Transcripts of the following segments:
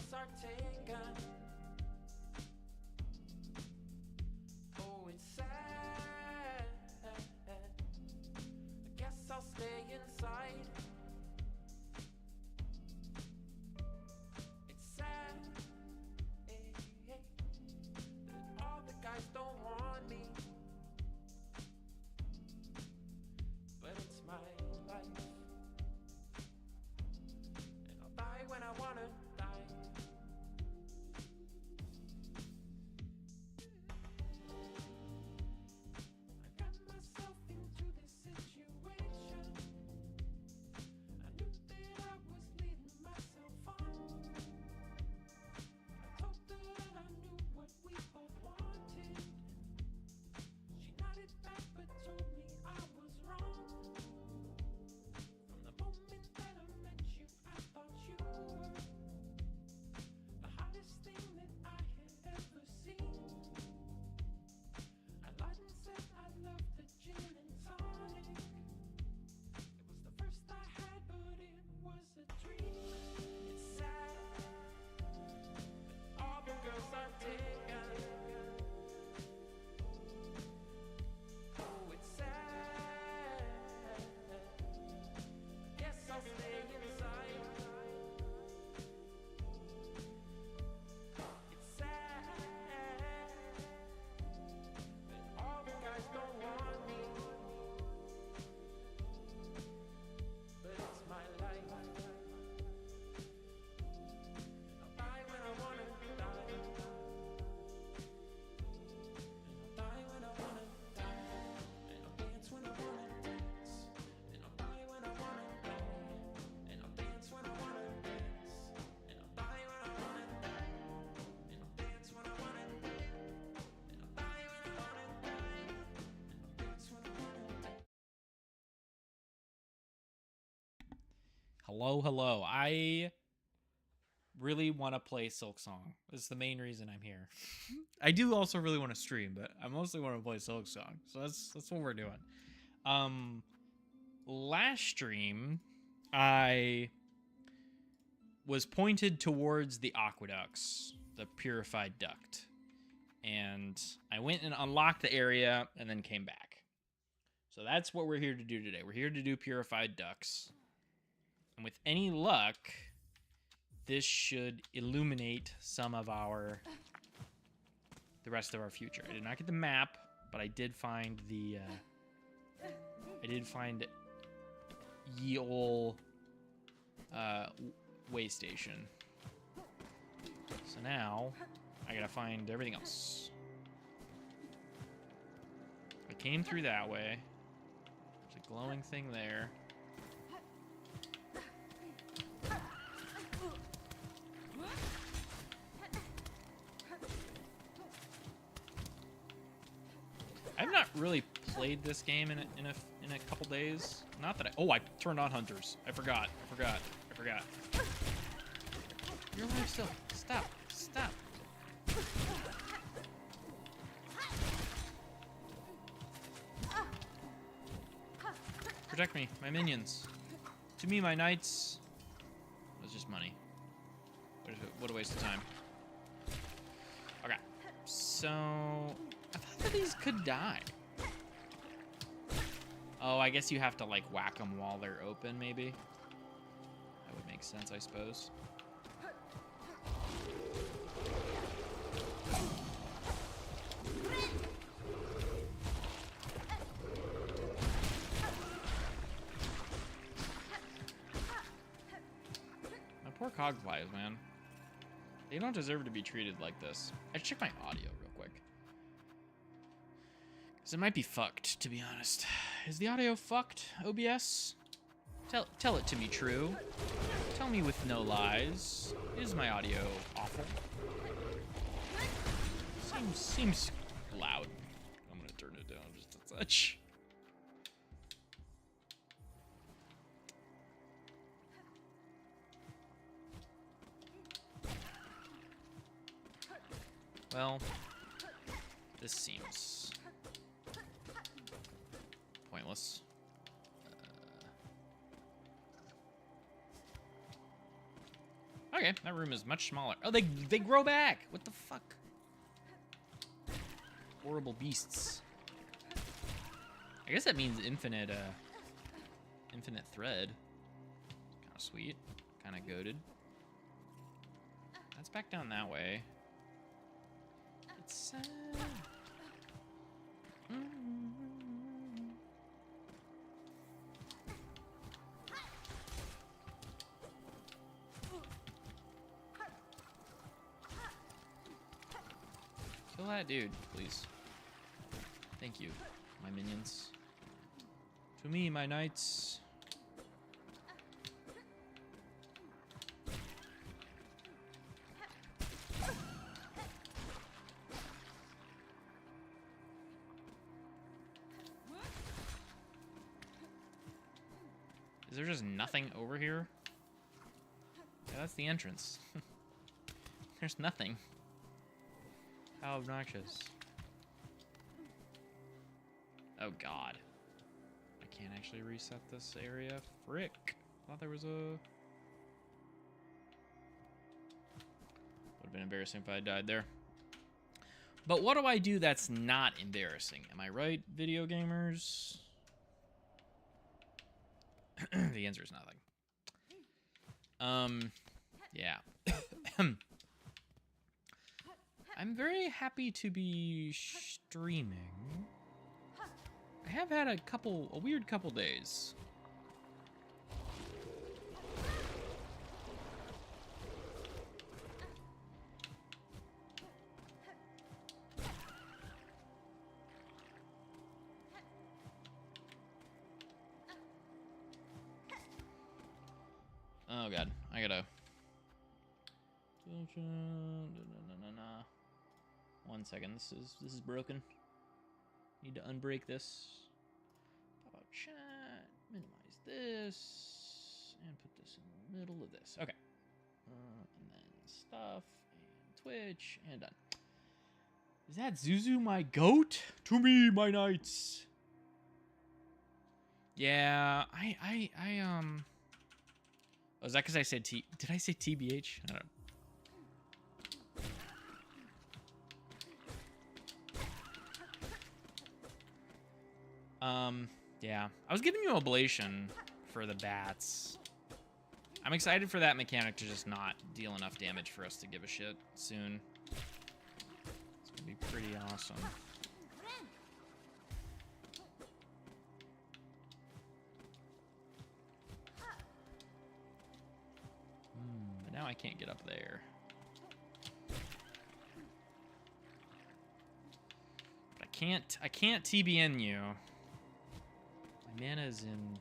girls are taken. Oh, it's sad. I guess I'll stay inside. It's sad that all the guys don't want me, but it's my life, and I'll die when I wanna die. I got myself into this situation. I knew that I was leading myself on. I told her that I knew what we both wanted. She nodded back but told me I was wrong. From the moment that I met you, I thought you were the hottest thing that I had ever seen. I lied and said I loved the gin and tonic. It was the first I had, but it was a dream. It's sad that all the girls are taken. Oh, it's sad. Guess I'll stay inside. It's sad that all the guys don't want me, but it's my life. I'll die when I wanna die. And I'll die when I wanna die. And I'll dance when I wanna dance. And I'll die when I wanna die. And I'll dance when I wanna dance. And I'll die when I wanna die. And I'll dance when I wanna die. And I'll die when I wanna die. And I'll dance when I wanna die. Hello, hello. I really want to play Silk Song. That's the main reason I'm here. I do also really want to stream, but I mostly want to play Silk Song. So that's what we're doing. Last stream, I was pointed towards the aqueducts, the purified duct. And I went and unlocked the area and then came back. So that's what we're here to do today. We're here to do purified ducts. And with any luck, this should illuminate some of the rest of our future. I did not get the map, but I did find ye ol' way station. So now I gotta find everything else. I came through that way. There's a glowing thing there. I've not really played this game in a couple days. Not that I turned on hunters. I forgot. You're alive still. Stop. Protect me, my minions. To me, my knights. It was just money. What a waste of time. Okay, so I thought that these could die. Oh, I guess you have to like whack them while they're open, maybe. That would make sense, I suppose. My poor cogflies, man. They don't deserve to be treated like this. I should check my audio real quick. Because it might be fucked, to be honest. Is the audio fucked, OBS? Tell it to me true. Tell me with no lies. Is my audio awful? Seems loud. I'm gonna turn it down just a touch. Well, this seems pointless. Okay, that room is much smaller. Oh, they grow back. What the fuck? Horrible beasts. I guess that means infinite thread. Kind of sweet. Kind of goated. That's back down that way. It's kill that dude, please. Thank you, my minions. To me, my knights. Is there just nothing over here? Yeah, that's the entrance. There's nothing. How obnoxious. Oh god. I can't actually reset this area. Frick. Thought there was a... Would have been embarrassing if I died there. But what do I do that's not embarrassing? Am I right, video gamers? The answer is nothing. Yeah. I'm very happy to be streaming. I have had a weird couple days. Oh god, I gotta... 1 second, this is broken. Need to unbreak this. Pop out chat, minimize this, and put this in the middle of this. Okay. And then stuff, and Twitch, and done. Is that Zuzu my goat? To me, my knights. Yeah, Oh, is that because I said did I say TBH? I don't know. Yeah. I was giving you oblation for the bats. I'm excited for that mechanic to just not deal enough damage for us to give a shit soon. It's gonna be pretty awesome. But now I can't get up there. But I can't TBN you. My mana is in...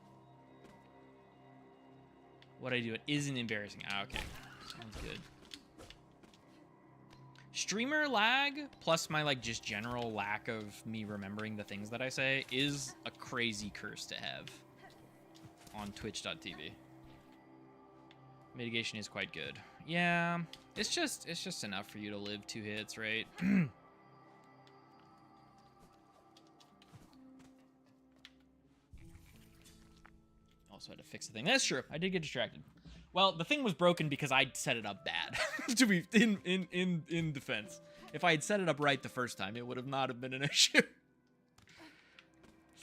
What I do, it isn't embarrassing. Ah, okay. Sounds good. Streamer lag, plus my, like, just general lack of me remembering the things that I say, is a crazy curse to have on twitch.tv. Mitigation is quite good. Yeah, it's just enough for you to live 2 hits, right? Also had to fix the thing. That's true. I did get distracted. Well, the thing was broken because I set it up bad. To be in defense, if I had set it up right the first time, it would have not have been an issue.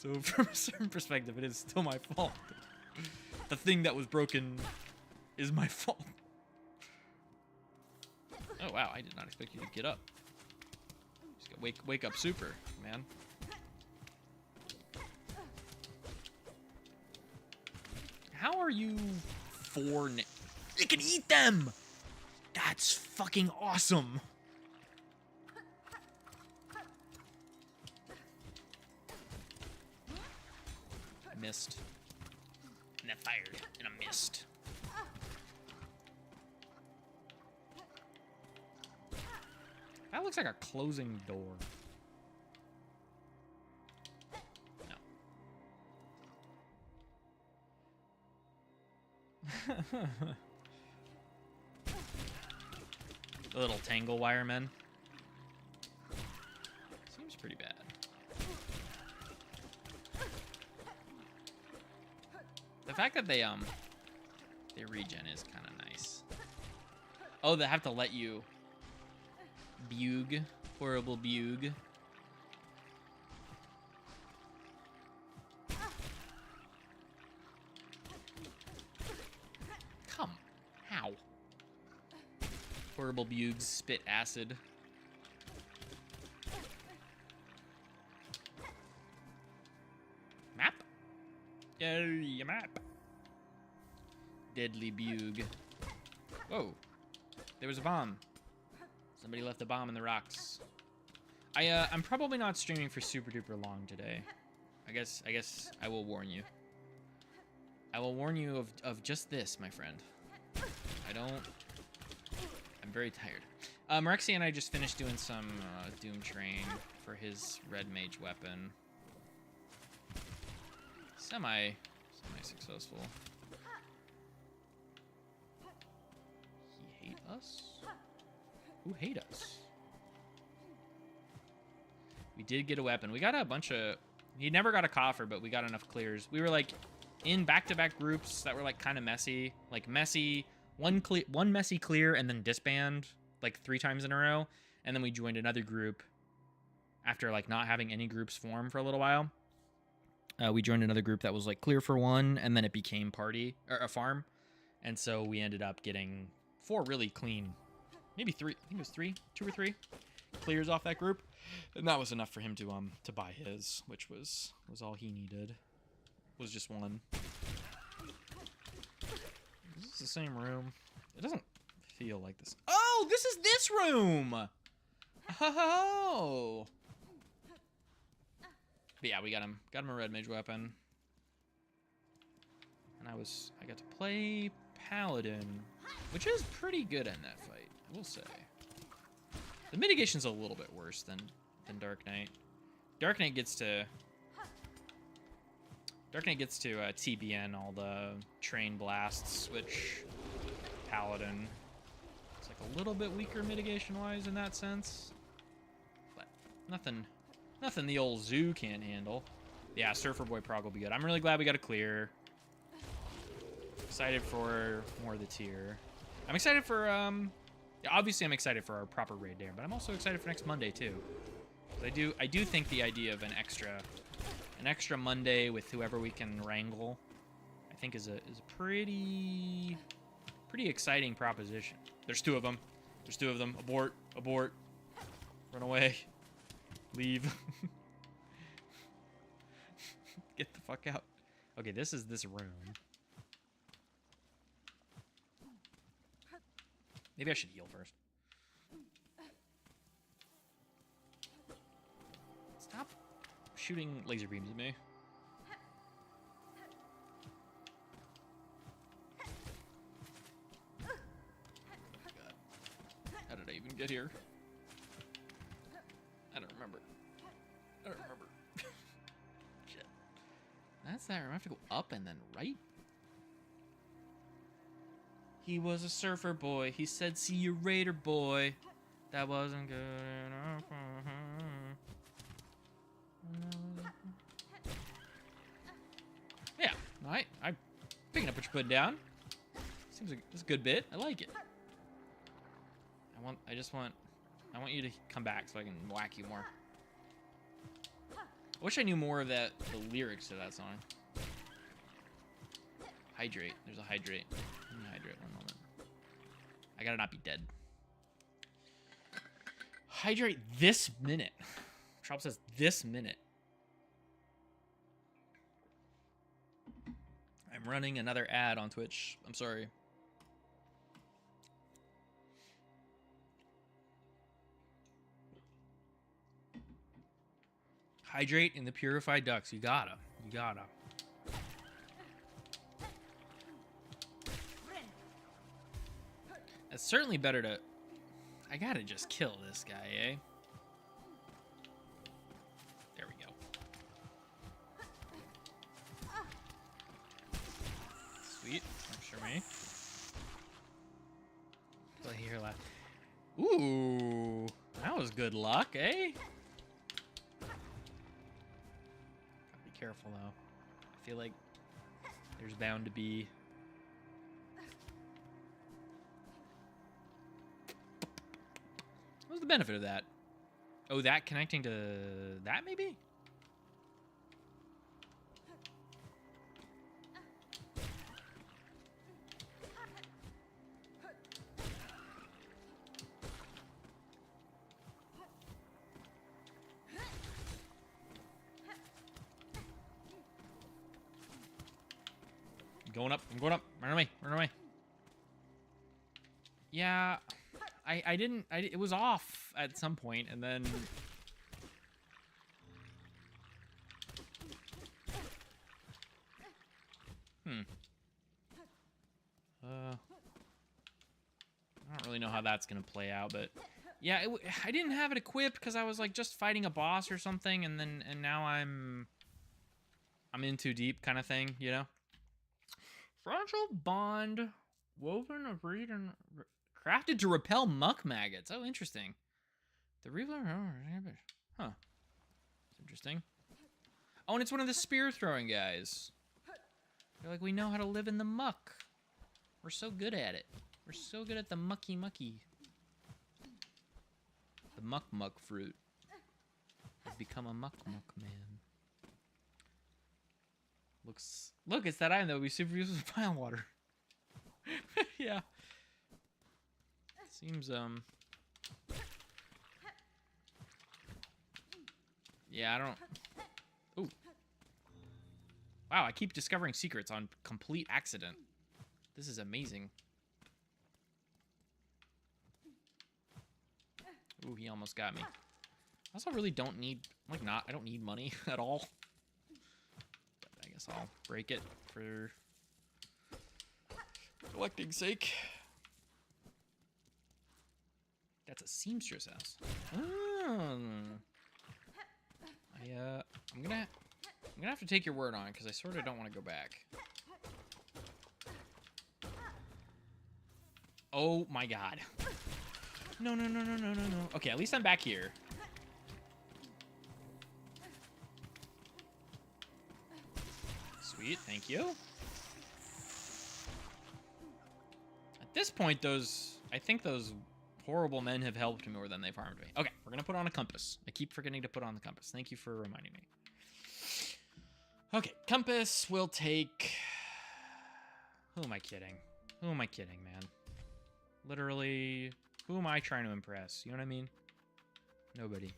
So from a certain perspective, it is still my fault. The thing that was broken is my fault. Oh wow, I did not expect you to get up. Just gotta wake up super, man. How are you 4? You can eat them! That's fucking awesome! I missed. And that fired, and I missed. That looks like a closing door. The little tangle wiremen. Seems pretty bad. The fact that they regen is kind of nice. Oh, they have to let you. Bug. Horrible bug. Come. How? Horrible bugs spit acid. Map? Yeah, map. Deadly bug. Whoa. There was a bomb. Somebody left a bomb in the rocks. I'm probably not streaming for super duper long today. I guess I will warn you. I will warn you of just this, my friend. I'm very tired. Rexy and I just finished doing some Doom Train for his red mage weapon. Semi-successful. He hate us? Who hate us? We did get a weapon. We got a bunch of... He never got a coffer, but we got enough clears. We were, like, in back-to-back groups that were, like, kind of messy. Like, messy... One messy clear and then disband, like, 3 times in a row. And then we joined another group after, like, not having any groups form for a little while. We joined another group that was, like, clear for 1, and then it became party... Or a farm. And so we ended up getting 4 really clean... Maybe 3. I think it was 3. 2 or 3 clears off that group. And that was enough for him to buy his, which was all he needed. Was just 1. Is this the same room? It doesn't feel like this. Oh, this is this room! Oh! But yeah, we got him. Got him a red mage weapon. And I got to play Paladin, which is pretty good in that fight, I will say. The mitigation's a little bit worse than Dark Knight. Dark Knight gets to TBN all the train blasts, which Paladin is like a little bit weaker mitigation-wise in that sense. But nothing the old Zoo can't handle. Yeah, Surfer Boy prog will be good. I'm really glad we got a clear. Excited for more of the tier. I'm excited for obviously I'm excited for our proper raid there, but I'm also excited for next Monday too. I do think the idea of an extra Monday with whoever we can wrangle, I think is a pretty exciting proposition. There's 2 of them. There's 2 of them. Abort. Run away. Leave. Get the fuck out. Okay, this is this room. Maybe I should heal first. Stop shooting laser beams at me. Oh my God. How did I even get here? I don't remember. Shit. That's that room. I have to go up and then right? He was a surfer boy. He said, see you later, boy. That wasn't good enough for him. Yeah, I'm picking up what you're putting down. Seems like it's a good bit. I like it. I want you to come back so I can whack you more. I wish I knew more of the lyrics to that song. Hydrate. There's a hydrate. Let me hydrate 1 moment. I gotta not be dead. Hydrate this minute. Trop says this minute. I'm running another ad on Twitch. I'm sorry. Hydrate in the purified ducks. You gotta. It's certainly better to... I gotta just kill this guy, eh? There we go. Sweet. Works for me. So I hear laugh. Ooh. That was good luck, eh? Gotta be careful, though. I feel like there's bound to be... the benefit of that? Oh, that connecting to that, maybe? Going up. I'm going up. Run away. Run away. Yeah, I didn't. It was off at some point, and then. I don't really know how that's gonna play out, but yeah, I didn't have it equipped because I was like just fighting a boss or something, and now I'm in too deep kind of thing, you know. Fragile bond, woven of reed and crafted to repel muck maggots. Oh, interesting. The reaver, huh? It's interesting. Oh, and it's one of the spear throwing guys. They're like, we know how to live in the muck. We're so good at it. We're so good at the mucky. The muck fruit. I've become a muck man. Look, it's that item that would be super useful for pile water. Yeah. Seems, yeah, I don't... Ooh. Wow, I keep discovering secrets on complete accident. This is amazing. Ooh, he almost got me. I also really don't need... I don't need money at all. But I guess I'll break it for collecting's sake. That's a seamstress house. Oh. I'm gonna have to take your word on it because I sort of don't want to go back. Oh my god. No. Okay, at least I'm back here. Sweet, thank you. At this point, I think those horrible men have helped me more than they've harmed me. Okay, we're gonna put on a compass. I keep forgetting to put on the compass. Thank you for reminding me. Okay, compass will take... Who am I kidding? Who am I kidding, man? Literally, who am I trying to impress? You know what I mean? Nobody.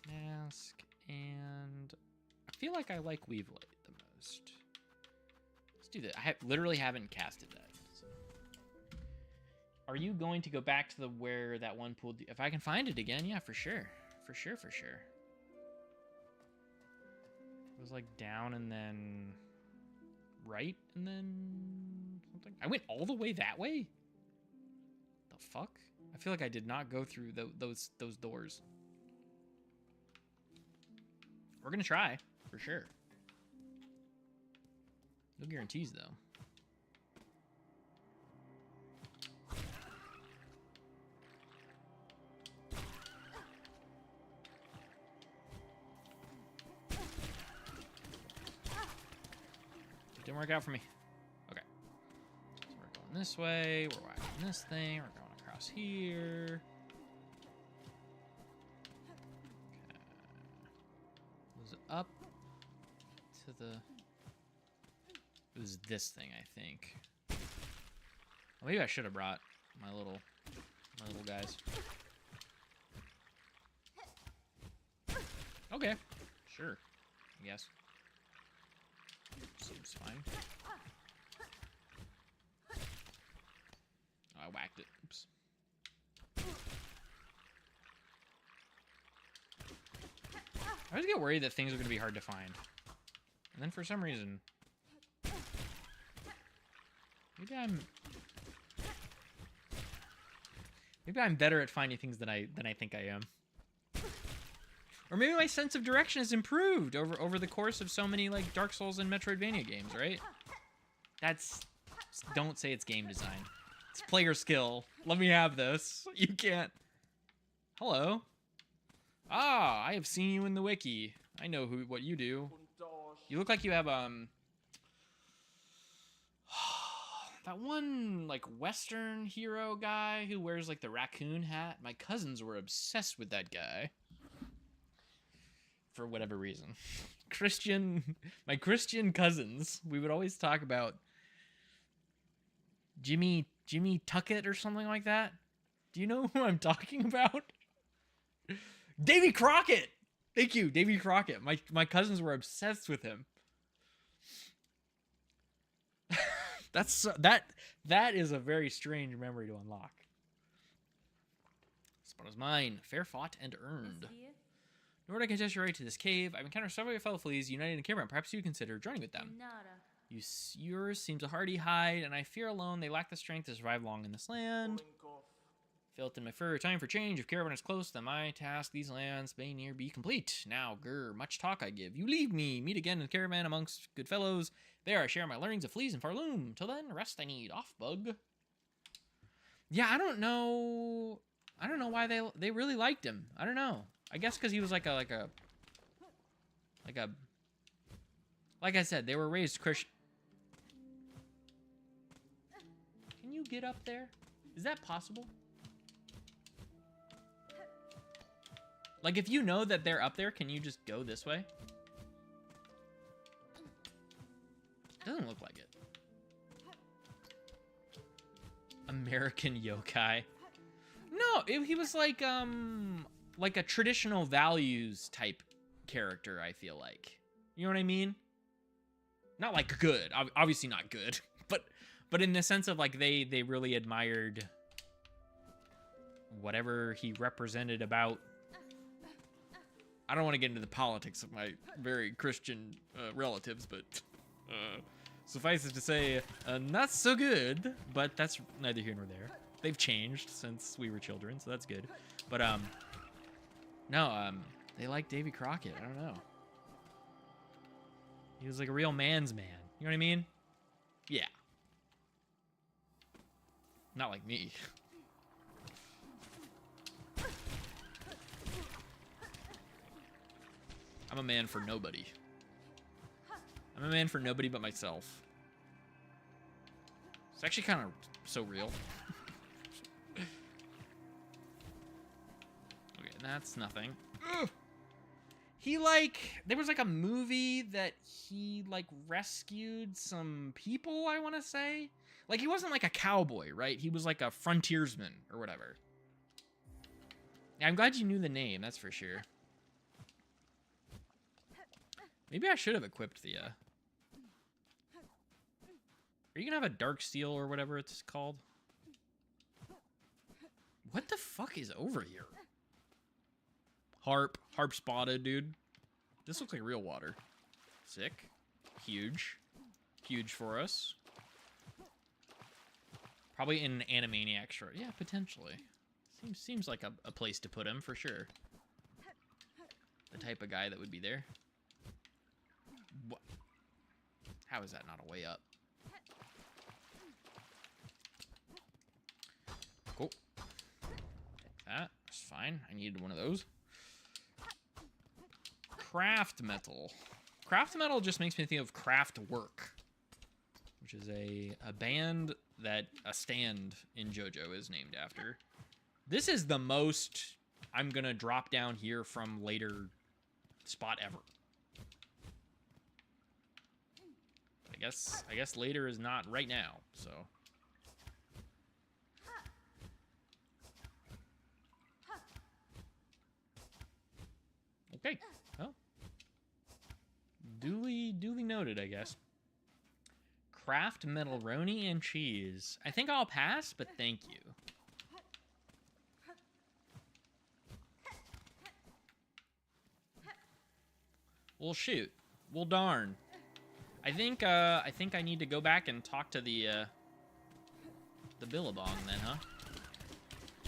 Mask, and... I feel like I like Weave Light the most. Let's do that. I literally haven't casted that. So. Are you going to go back to where that one pool... If I can find it again, yeah, for sure. For sure. It was like down and then... right and then something. I went all the way that way? The fuck? I feel like I did not go through those doors. We're gonna try, for sure. No guarantees, though. Didn't work out for me. Okay. So we're going this way. We're whacking this thing. We're going across here. Okay. Was it up to the... It was this thing, I think. Well, maybe I should have brought my little guys. Okay. Sure. I guess. Seems fine. Oh, I whacked it. Oops. I always get worried that things are going to be hard to find. And then for some reason... Maybe I'm better at finding things than I think I am. Or maybe my sense of direction has improved over the course of so many like Dark Souls and Metroidvania games, right? Don't say it's game design. It's player skill. Let me have this. You can't. Hello. Ah, I have seen you in the wiki. I know what you do. You look like you have that one like Western hero guy who wears like the raccoon hat. My cousins were obsessed with that guy for whatever reason. My Christian cousins, we would always talk about Jimmy Tuckett or something like that. Do you know who I'm talking about? Davy Crockett. Thank you, Davy Crockett. My cousins were obsessed with him. That is a very strange memory to unlock. Spot is mine, fair fought and earned. In order to contest your right to this cave, I've encountered several fellow fleas united in a caravan. Perhaps you consider joining with them. Yours seems a hardy hide, and I fear alone they lack the strength to survive long in this land. Felt in my fur, time for change. If caravan is close, then my task these lands may near be complete. Now, much talk I give. You leave me, meet again in the caravan amongst good fellows. There I share my learnings of fleas and Farloom. Till then, rest I need. Off, bug. Yeah, I don't know why they really liked him. I don't know. I guess because he was like I said, they were raised Christian. Can you get up there? Is that possible? Like, if you know that they're up there, can you just go this way? Doesn't look like it. American yokai. No, he was like a traditional values type character, I feel like. You know what I mean? Not like good, obviously not good, but in the sense of like they really admired whatever he represented about. I don't want to get into the politics of my very Christian relatives, but suffice it to say, not so good, but that's neither here nor there. They've changed since we were children, so that's good. But, no, they like Davy Crockett. I don't know. He was like a real man's man. You know what I mean? Yeah. Not like me. I'm a man for nobody. I'm a man for nobody but myself. It's actually kind of so real. Okay, that's nothing. Ugh. There was like a movie that he like rescued some people, I want to say. Like, he wasn't like a cowboy, right? He was like a frontiersman or whatever. Yeah, I'm glad you knew the name, that's for sure. Maybe I should have equipped the, Are you gonna have a dark steel or whatever it's called? What the fuck is over here? Harp spotted, dude. This looks like real water. Sick. Huge. Huge for us. Probably in an Animaniacs short. Yeah, potentially. Seems like a place to put him, for sure. The type of guy that would be there. What? How is that not a way up? Cool. Take that. That's fine. I needed one of those. Craft metal. Craft metal just makes me think of Craft Work, which is a band that a stand in JoJo is named after. This is the most I'm gonna drop down here from later spot ever. I guess later is not right now, so. Okay, well. Duly noted, I guess. Craft metalroni and cheese. I think I'll pass, but thank you. Well, shoot. Well, darn. I think I need to go back and talk to the Billabong then, huh?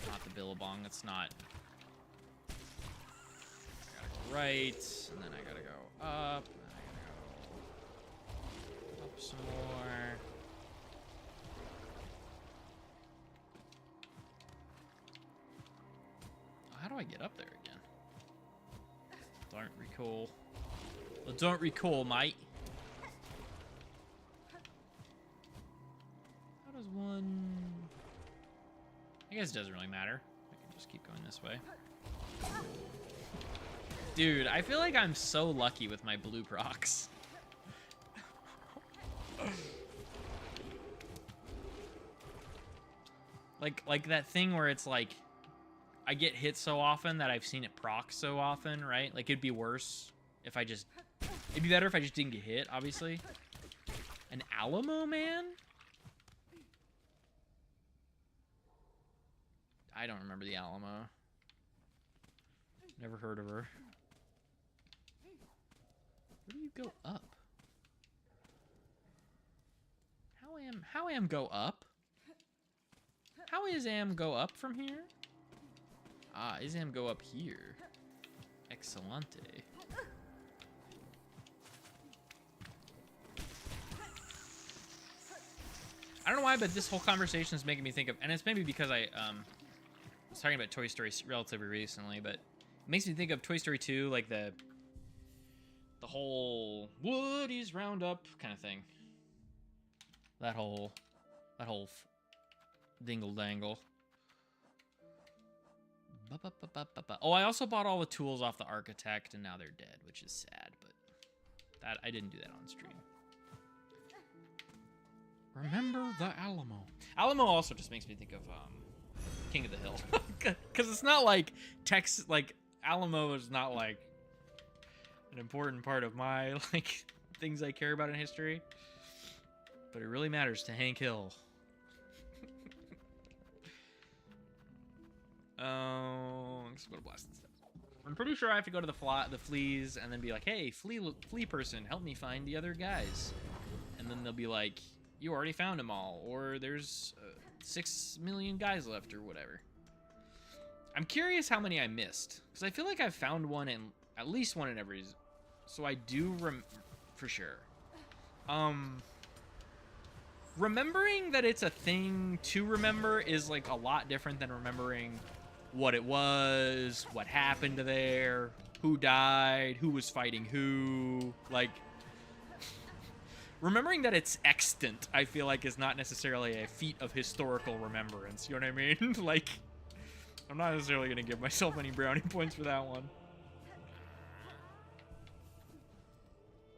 Not the Billabong. That's not. I gotta go right, and then I gotta go up. And then I gotta go up some more. How do I get up there again? Don't recall. Well, don't recall, mate. How guess it doesn't really matter. I can just keep going this way. Dude, I feel like I'm so lucky with my blue procs. like that thing where it's like I get hit so often that I've seen it proc so often, right? Like it'd be worse if I just... It'd be better if I just didn't get hit, obviously. An Alamo man? I don't remember the Alamo. Never heard of her. Where do you go up? How am go up? How is am go up from here? Ah, is am go up here? Excellente. I don't know why, but this whole conversation is making me think of, and it's maybe because I was talking about Toy Story relatively recently, but it makes me think of Toy Story 2, like the whole Woody's Roundup kind of thing. That whole dingle dangle. Oh, I also bought all the tools off the architect, and now they're dead, which is sad, but that I didn't do that on stream. Remember the Alamo. Alamo also just makes me think of King of the Hill, because it's not like Texas. Like Alamo is not like an important part of my like things I care about in history, but it really matters to Hank Hill. Let's go to Blasted Steps. I'm pretty sure I have to go to the fleas and then be like, hey, flea person, help me find the other guys. And then they'll be like, you already found them all, or there's 6 million guys left, or whatever. I'm curious how many I missed, because I feel like I've found one in at least one in every. So I do for sure. Remembering that it's a thing to remember is like a lot different than remembering what it was, what happened there, who died, who was fighting who. Like, remembering that it's extant, I feel like, is not necessarily a feat of historical remembrance. You know what I mean? Like, I'm not necessarily going to give myself any brownie points for that one.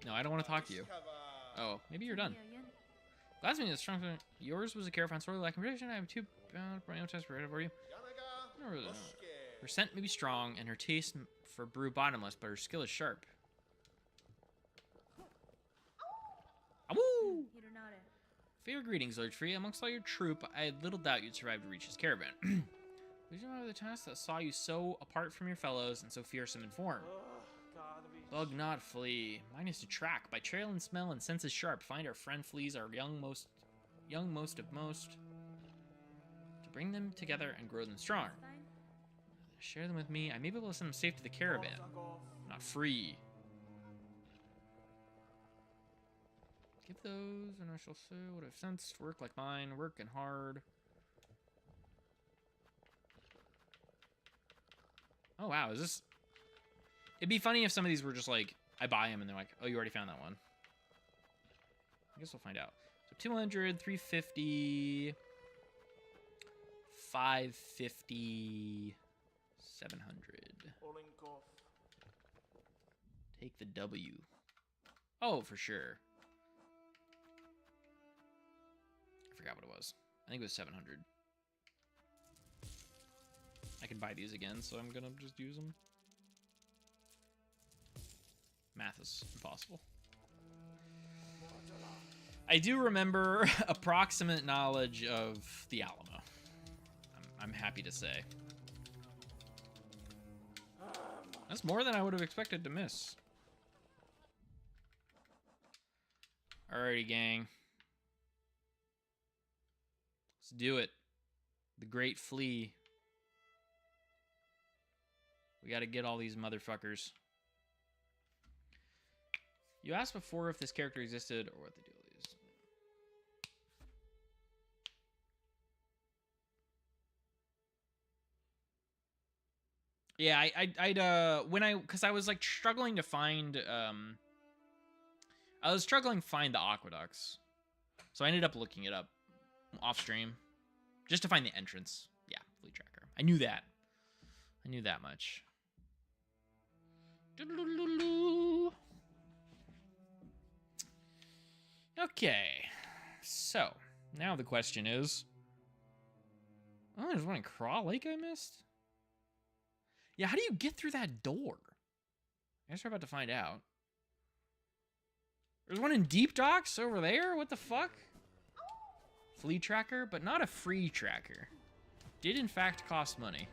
No, I don't want to talk to you. Oh, maybe you're done. Last meeting is strong. Yours was a caravan sorely lacking prediction. I have 2 brand new tests for you. Her scent may be strong, and her taste for brew bottomless, but her skill is sharp. Awoo! Fair greetings, Lord Free. Amongst all your troop, I had little doubt you'd survive to reach his caravan. Would you remember the task that saw you so apart from your fellows and so fearsome in form? Bug not flee. Mine is to track. By trail and smell and senses sharp, find our friend fleas, our young most of most. To bring them together and grow them strong. Share them with me. I may be able to send them safe to the caravan. Not free. Give those, and I shall say what I've sensed. Work like mine, working hard. Oh wow, is this... It'd be funny if some of these were just like, I buy them and they're like, oh, you already found that one. I guess we'll find out. So 200, 350, 550, 700. Take the W. Oh, for sure. I forgot what it was. I think it was 700. I can buy these again, so I'm gonna just use them. Math is impossible. I do remember approximate knowledge of the Alamo. I'm happy to say. That's more than I would have expected to miss. Alrighty, gang. Let's do it. The Great Flea. We gotta get all these motherfuckers. You asked before if this character existed or what the deal is. Yeah, because I was like struggling to find, I was struggling to find the aqueducts. So I ended up looking it up off stream just to find the entrance. Yeah, I knew that. I knew that much. Okay. So, now the question is... Oh, there's one in Craw Lake I missed? Yeah, how do you get through that door? I guess we're about to find out. There's one in Deep Docks over there? What the fuck? Flea tracker, but not a free tracker. Did in fact cost money.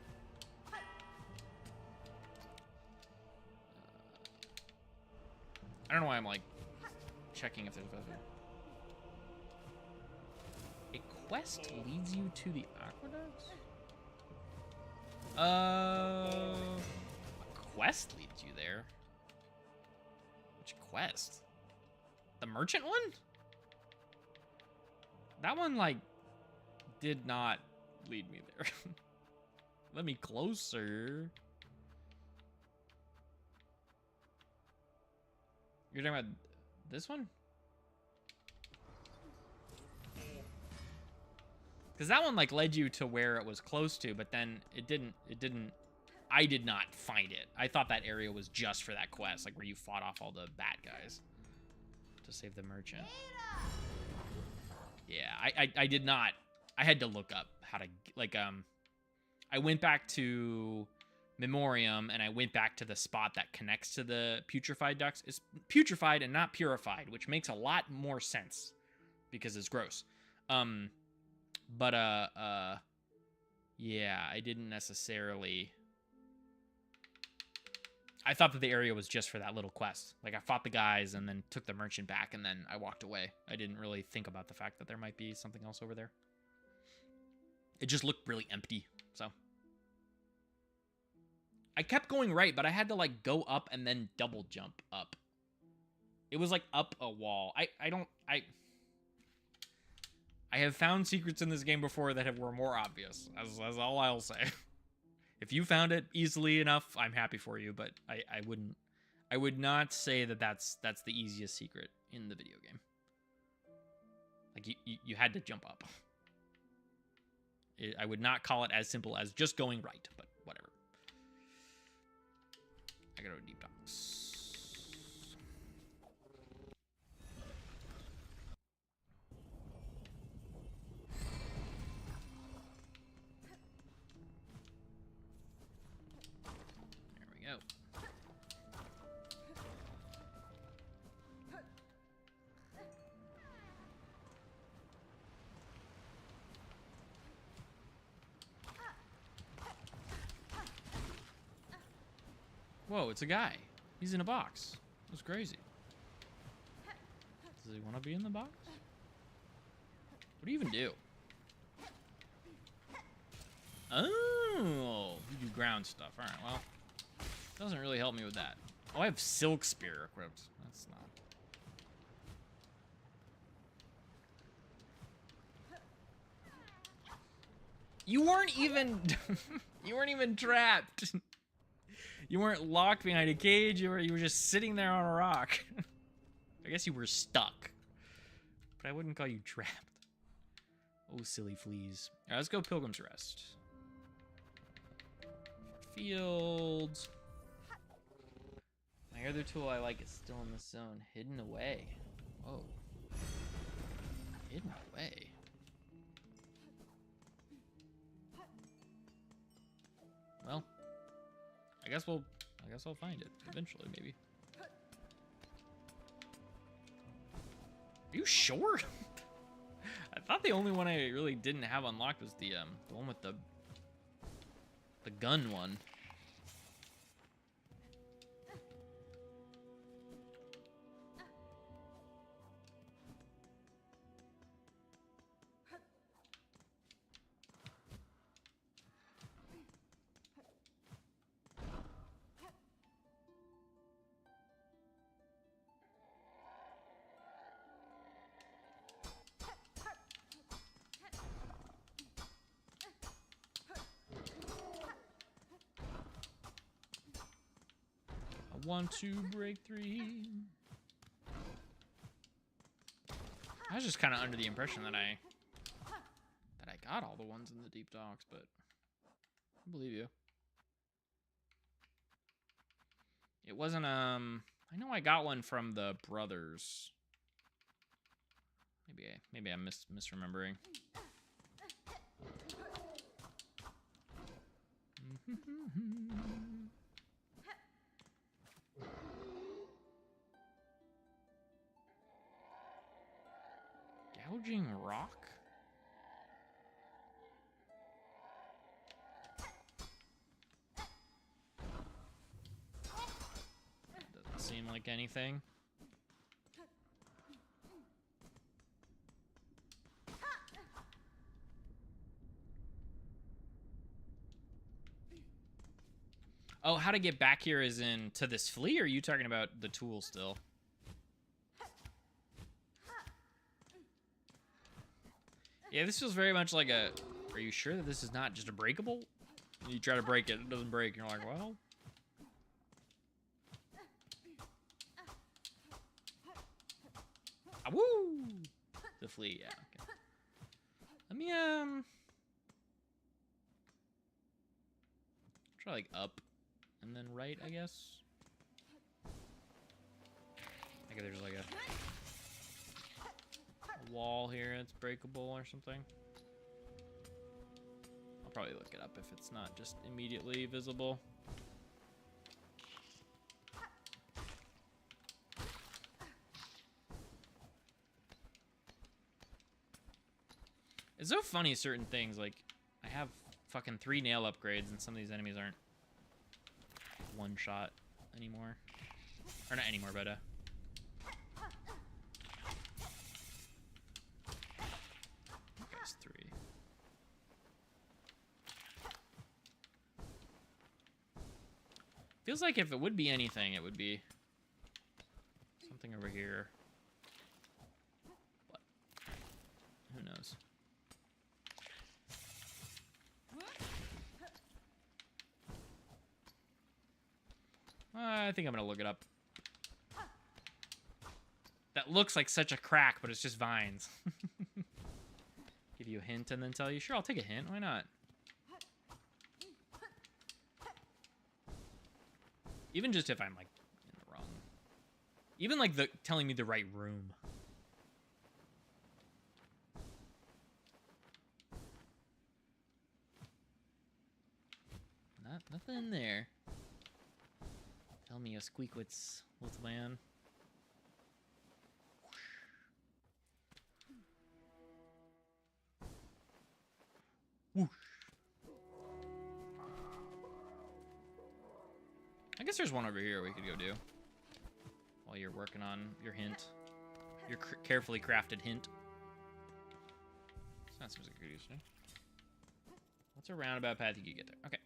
I don't know why I'm like checking if there's a quest leads you to the aqueducts? A quest leads you there? Which quest? The merchant one? That one, like, did not lead me there. Let me closer. You're talking about this one? Because that one, like, led you to where it was close to, but then it didn't, I did not find it. I thought that area was just for that quest, like, where you fought off all the bad guys to save the merchant. Yeah, I did not, I had to look up how to, like, I went back to Memoriam, and I went back to the spot that connects to the putrefied ducts. It's putrefied and not purified, which makes a lot more sense, because it's gross. But, yeah, I didn't necessarily... I thought that the area was just for that little quest. Like, I fought the guys and then took the merchant back, and then I walked away. I didn't really think about the fact that there might be something else over there. It just looked really empty, so... I kept going right, but I had to, like, go up and then double jump up. It was, like, up a wall. I have found secrets in this game before that were more obvious. That's all I'll say. If you found it easily enough, I'm happy for you, but I would not say that that's the easiest secret in the video game. Like, you had to jump up. I would not call it as simple as just going right, but whatever. I gotta go to Deep Docks. There we go. Whoa, it's a guy. He's in a box. That's crazy. Does he want to be in the box? What do you even do? Oh, you do ground stuff. All right, well, doesn't really help me with that. Oh, I have Silk Spear equipped. That's not... You weren't even... you weren't even trapped. You weren't locked behind a cage. You were just sitting there on a rock. I guess you were stuck. But I wouldn't call you trapped. Oh, silly fleas. All right, let's go Pilgrim's Rest. Fields. My other tool I like is still in the zone. Hidden away. Whoa. Hidden away. Well, I guess I'll find it eventually, maybe. Are you sure? I thought the only one I really didn't have unlocked was the one with the gun one. Want to break three. I was just kind of under the impression that I got all the ones in the Deep Docks, but I believe you. It wasn't, I know I got one from the brothers. Maybe I'm misremembering. Gouging rock? Doesn't seem like anything. Oh, how to get back here is in to this flea, or are you talking about the tool still? Yeah, this feels very much like a... Are you sure that this is not just a breakable? You try to break it, it doesn't break, and you're like, well... Ah, woo! The flea, yeah, okay. Let me, try, like, up and then right, I guess. Like, there's, like, a wall here that's breakable or something. I'll probably look it up if it's not just immediately visible. It's so funny, certain things, like, I have fucking 3 nail upgrades and some of these enemies aren't one shot anymore. Or not anymore, but guy's 3. Feels like if it would be anything, it would be something over here. But who knows? I think I'm gonna look it up. That looks like such a crack, but it's just vines. Give you a hint and then tell you, sure, I'll take a hint. Why not? Even just if I'm like in the wrong. Even like the telling me the right room. Nothing there. Tell me a squeakwits, little man. Whoosh. I guess there's one over here we could go do while you're working on your hint, your carefully crafted hint. That seems like a good use. What's a roundabout path you could get there? Okay.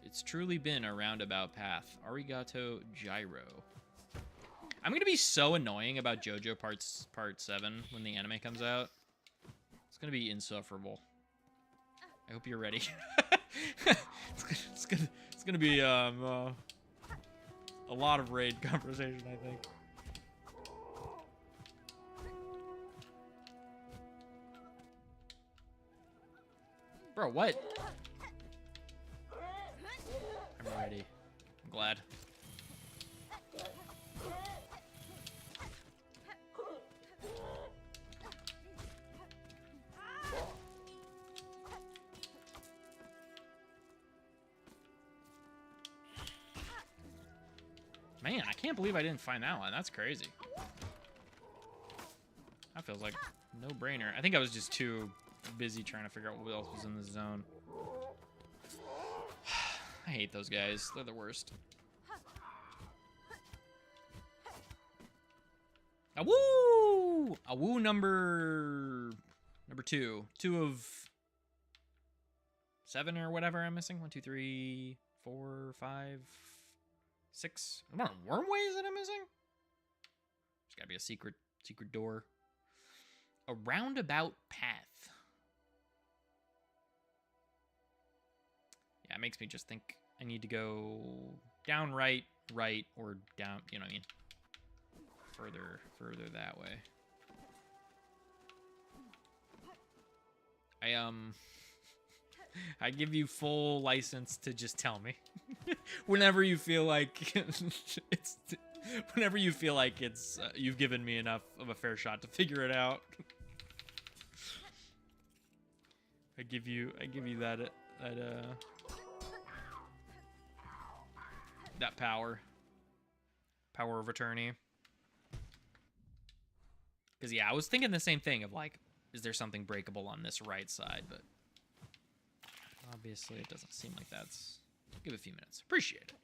It's truly been a roundabout path. Arigato gyro. I'm gonna be so annoying about JoJo Part 7 when the anime comes out. It's gonna be insufferable. I hope you're ready. it's gonna be a lot of raid conversation, I think. Bro, what? I'm ready. I'm glad. Man, I can't believe I didn't find that one. That's crazy. That feels like no-brainer. I think I was just too busy trying to figure out what else was in this zone. I hate those guys. They're the worst. Awoo! Awoo number 2. 2 of 7 or whatever I'm missing. 1, 2, 3, 4, 5, 6. Am I wormways that I'm missing? There's gotta be a secret door. A roundabout path. Yeah, it makes me just think I need to go down right, or down, you know what I mean? Further that way. I give you full license to just tell me whenever you feel like whenever you feel like it's you've given me enough of a fair shot to figure it out. I give you that power of attorney. Because yeah, I was thinking the same thing of like, is there something breakable on this right side? But obviously it doesn't seem like that's... Give it a few minutes. Appreciate it.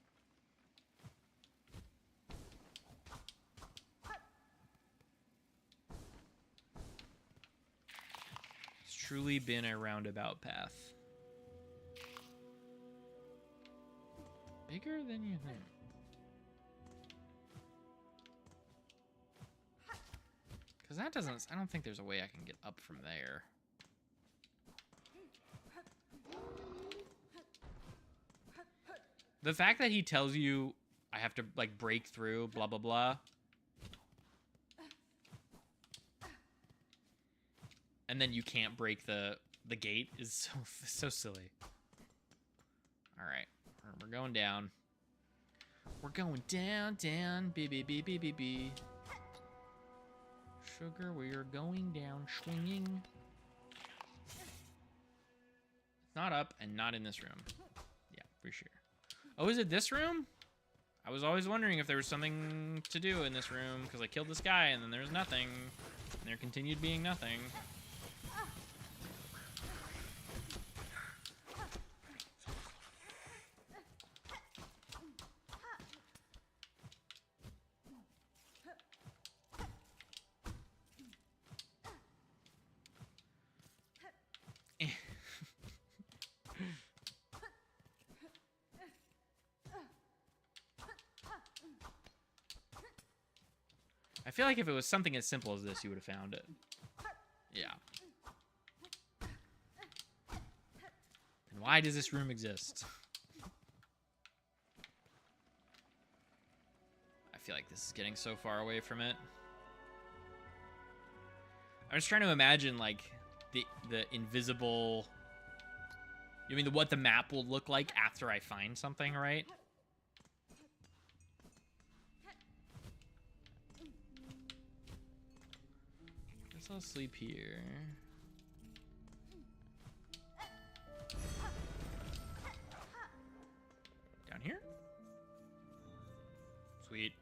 It's truly been a roundabout path. Bigger than you think. Because that doesn't... I don't think there's a way I can get up from there. The fact that he tells you I have to, like, break through, blah, blah, blah. And then you can't break the gate is so silly. All right. We're going down. We're going down, down, B. Sugar, we are going down, swinging. It's not up and not in this room. Yeah, for sure. Oh, is it this room? I was always wondering if there was something to do in this room because I killed this guy and then there was nothing. And there continued being nothing. I feel like if it was something as simple as this, you would have found it. Yeah. And why does this room exist? I feel like this is getting so far away from it. I'm just trying to imagine, like, the invisible... You mean what the map will look like after I find something, right? Guess I'll sleep here. Down here? Sweet.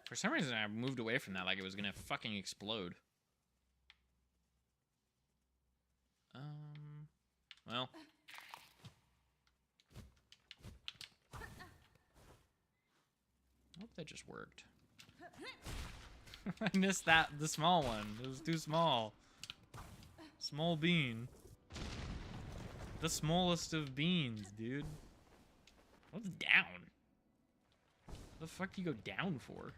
For some reason, I moved away from that like it was gonna fucking explode. Well. I hope that just worked. I missed that, the small one. It was too small. Small bean. The smallest of beans, dude. What's down? What the fuck do you go down for?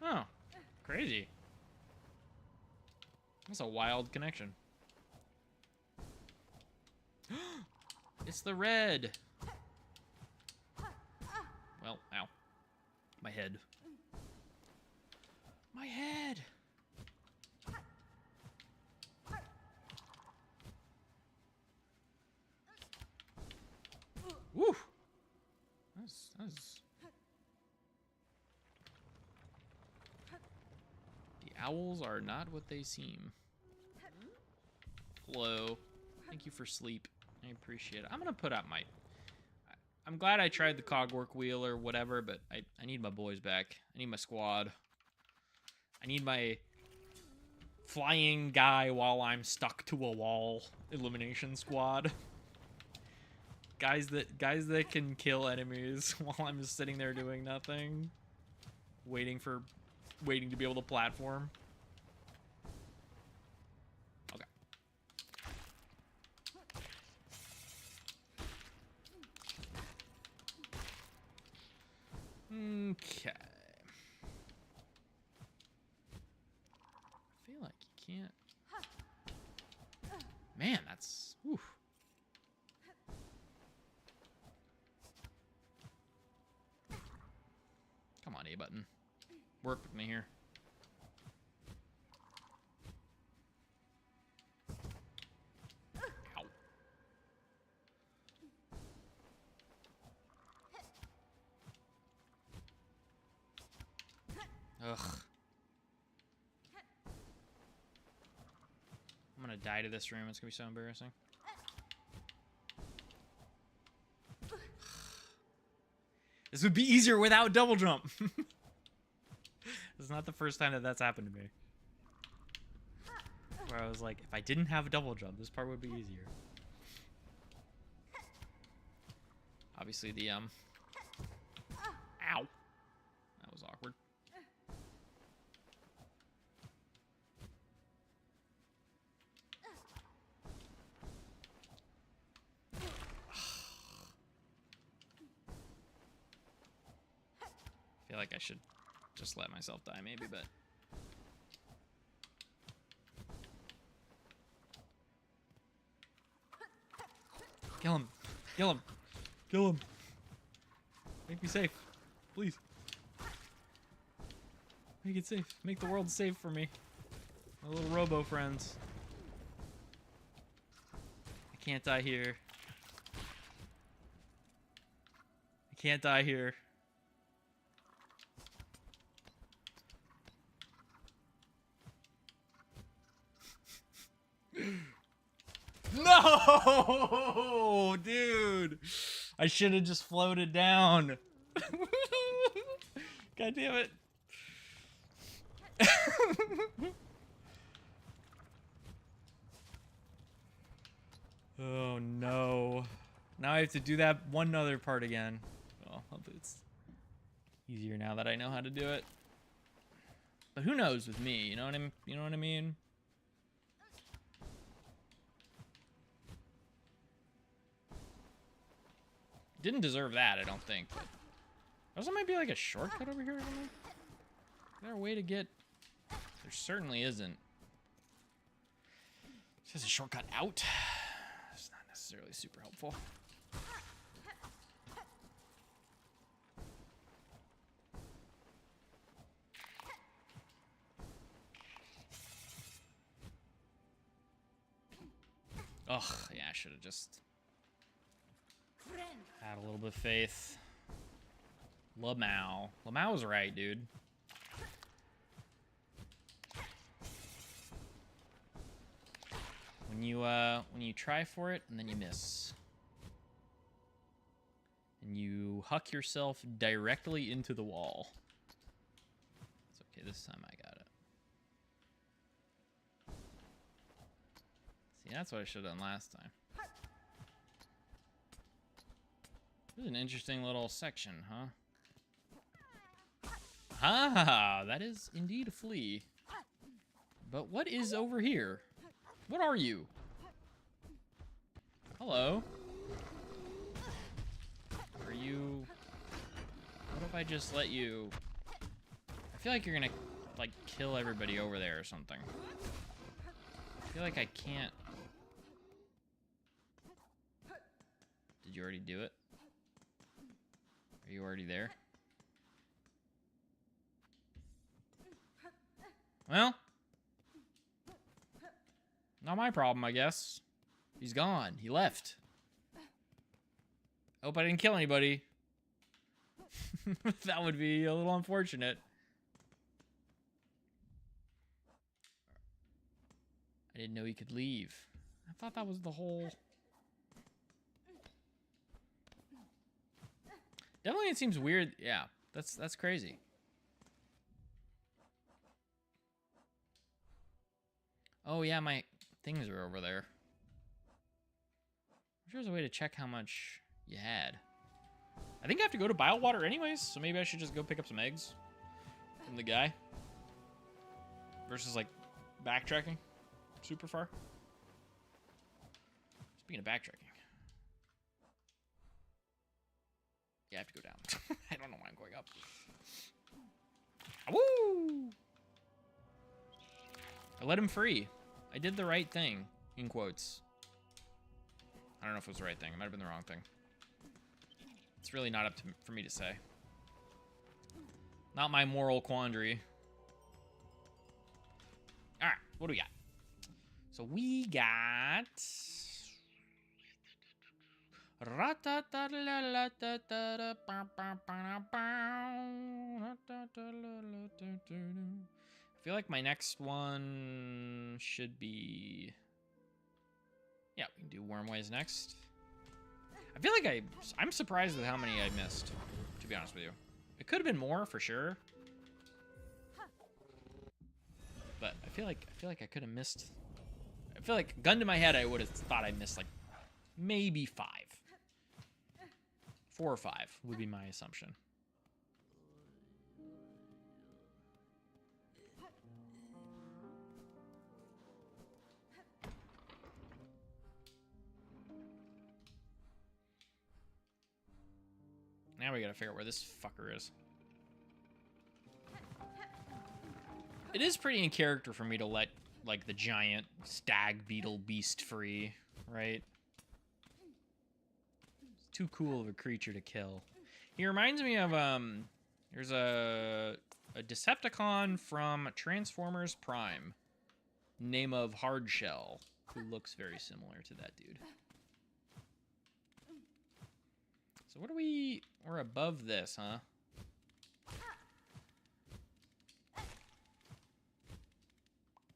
Oh, crazy. That's a wild connection. It's the red. Well, ow. My head. My head. Woo. That's... The owls are not what they seem. Hello. Thank you for sleep. I appreciate it. I'm gonna put out my... I'm glad I tried the cogwork wheel or whatever, but I need my boys back. I need my squad. I need my flying guy while I'm stuck to a wall elimination squad. Guys that can kill enemies while I'm just sitting there doing nothing. Waiting to be able to platform. Okay. Okay. button. Work with me here. Ow. Ugh. I'm gonna die to this room. It's gonna be so embarrassing. This would be easier without double jump. It's not the first time that that's happened to me. Where I was like, if I didn't have a double jump, this part would be easier. Obviously the, ow. That was awkward. I feel like I should just let myself die maybe, but... Kill him. Kill him. Kill him. Make me safe. Please. Make it safe. Make the world safe for me. My little robo friends. I can't die here. I can't die here. No, dude. I should have just floated down. God damn it. Oh no. Now I have to do that one other part again. Well, hopefully it's easier now that I know how to do it. But who knows with me, you know what I mean? Didn't deserve that, I don't think. But also might be like a shortcut over here or something. Is there a way to get... There certainly isn't. There's a shortcut out. It's not necessarily super helpful. Ugh, yeah, I should have just had a little bit of faith. Lamau. Lamau was right, dude. When you try for it and then you miss. And you huck yourself directly into the wall. It's okay, this time I got it. See, that's what I should have done last time. This is an interesting little section, huh? Ah, that is indeed a flea. But what is over here? What are you? Hello? Are you... What if I just let you... I feel like you're gonna, like, kill everybody over there or something. I feel like I can't... Did you already do it? Are you already there? Well... Not my problem, I guess. He's gone. He left. Hope I didn't kill anybody. That would be a little unfortunate. I didn't know he could leave. I thought that was the whole... Definitely it seems weird. Yeah, that's crazy. Oh yeah, my things are over there. I'm sure there's a way to check how much you had. I think I have to go to Biowater anyways, so maybe I should just go pick up some eggs from the guy. Versus, like, backtracking super far. Speaking of backtracking. Yeah, I have to go down. I don't know why I'm going up. Woo! I let him free. I did the right thing, in quotes. I don't know if it was the right thing. It might have been the wrong thing. It's really not up to for me to say. Not my moral quandary. Alright, what do we got? So we got... I feel like my next one should be... Yeah, we can do Wormways next. I feel like I'm surprised with how many I missed, to be honest with you. It could have been more for sure. But I feel like I could have missed. I feel like, gun to my head, I would have thought I missed like maybe 5. 4 or 5 would be my assumption. Now we gotta figure out where this fucker is. It is pretty in character for me to let, like, the giant stag beetle beast free, right? It's too cool of a creature to kill. He reminds me of, there's a Decepticon from Transformers Prime, name of Hardshell, who looks very similar to that dude. So what are we... We're above this, huh?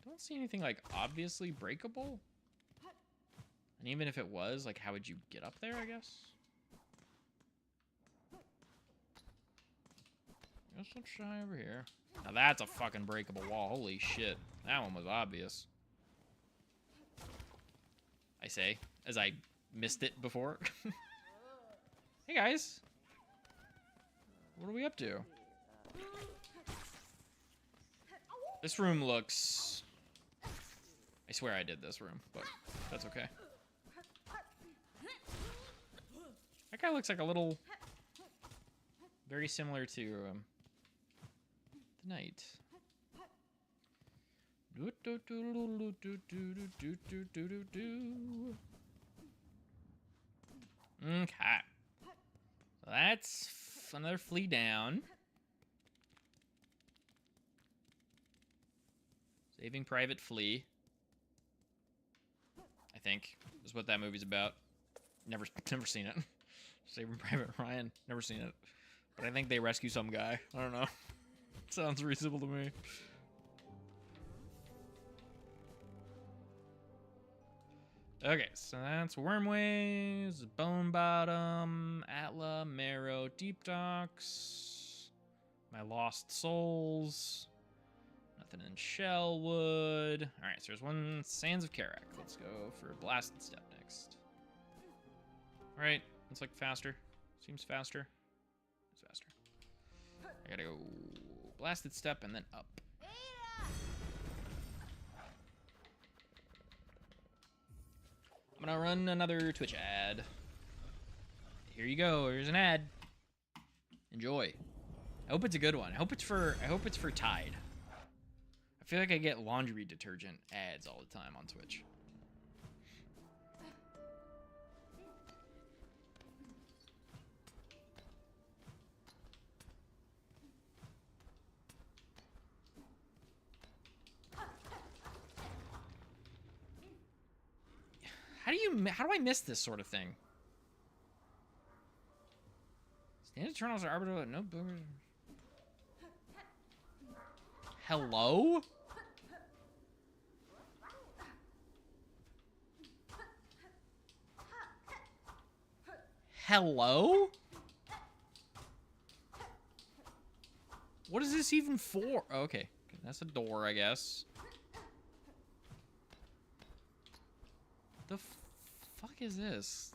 Don't see anything, like, obviously breakable. And even if it was, like, how would you get up there, I guess? Guess let's try over here. Now that's a fucking breakable wall. Holy shit. That one was obvious. I say, as I missed it before. Hey, guys. What are we up to? This room looks... I swear I did this room, but that's okay. That guy looks like a little... Very similar to the knight. Okay. So that's another flea down. Saving Private Flea, I think, is what that movie's about. Never seen it. Saving Private Ryan, never seen it. But I think they rescue some guy. I don't know. Sounds reasonable to me. Okay, so that's Wormways, Bone Bottom, Atla, Marrow, Deep Docks, My Lost Souls, nothing in Shellwood. Alright, so there's one Sands of Karak. Let's go for Blasted Step next. Alright, it's like faster. Seems faster. It's faster. I gotta go Blasted Step and then up. I'm gonna run another Twitch ad. Here you go. Here's an ad. Enjoy. I hope it's a good one. I hope it's for Tide. I feel like I get laundry detergent ads all the time on Twitch. How do I miss this sort of thing? Stand Eternals are arbiter no boogers. Hello? Hello? What is this even for? Oh, okay. That's a door, I guess. The fuck is this?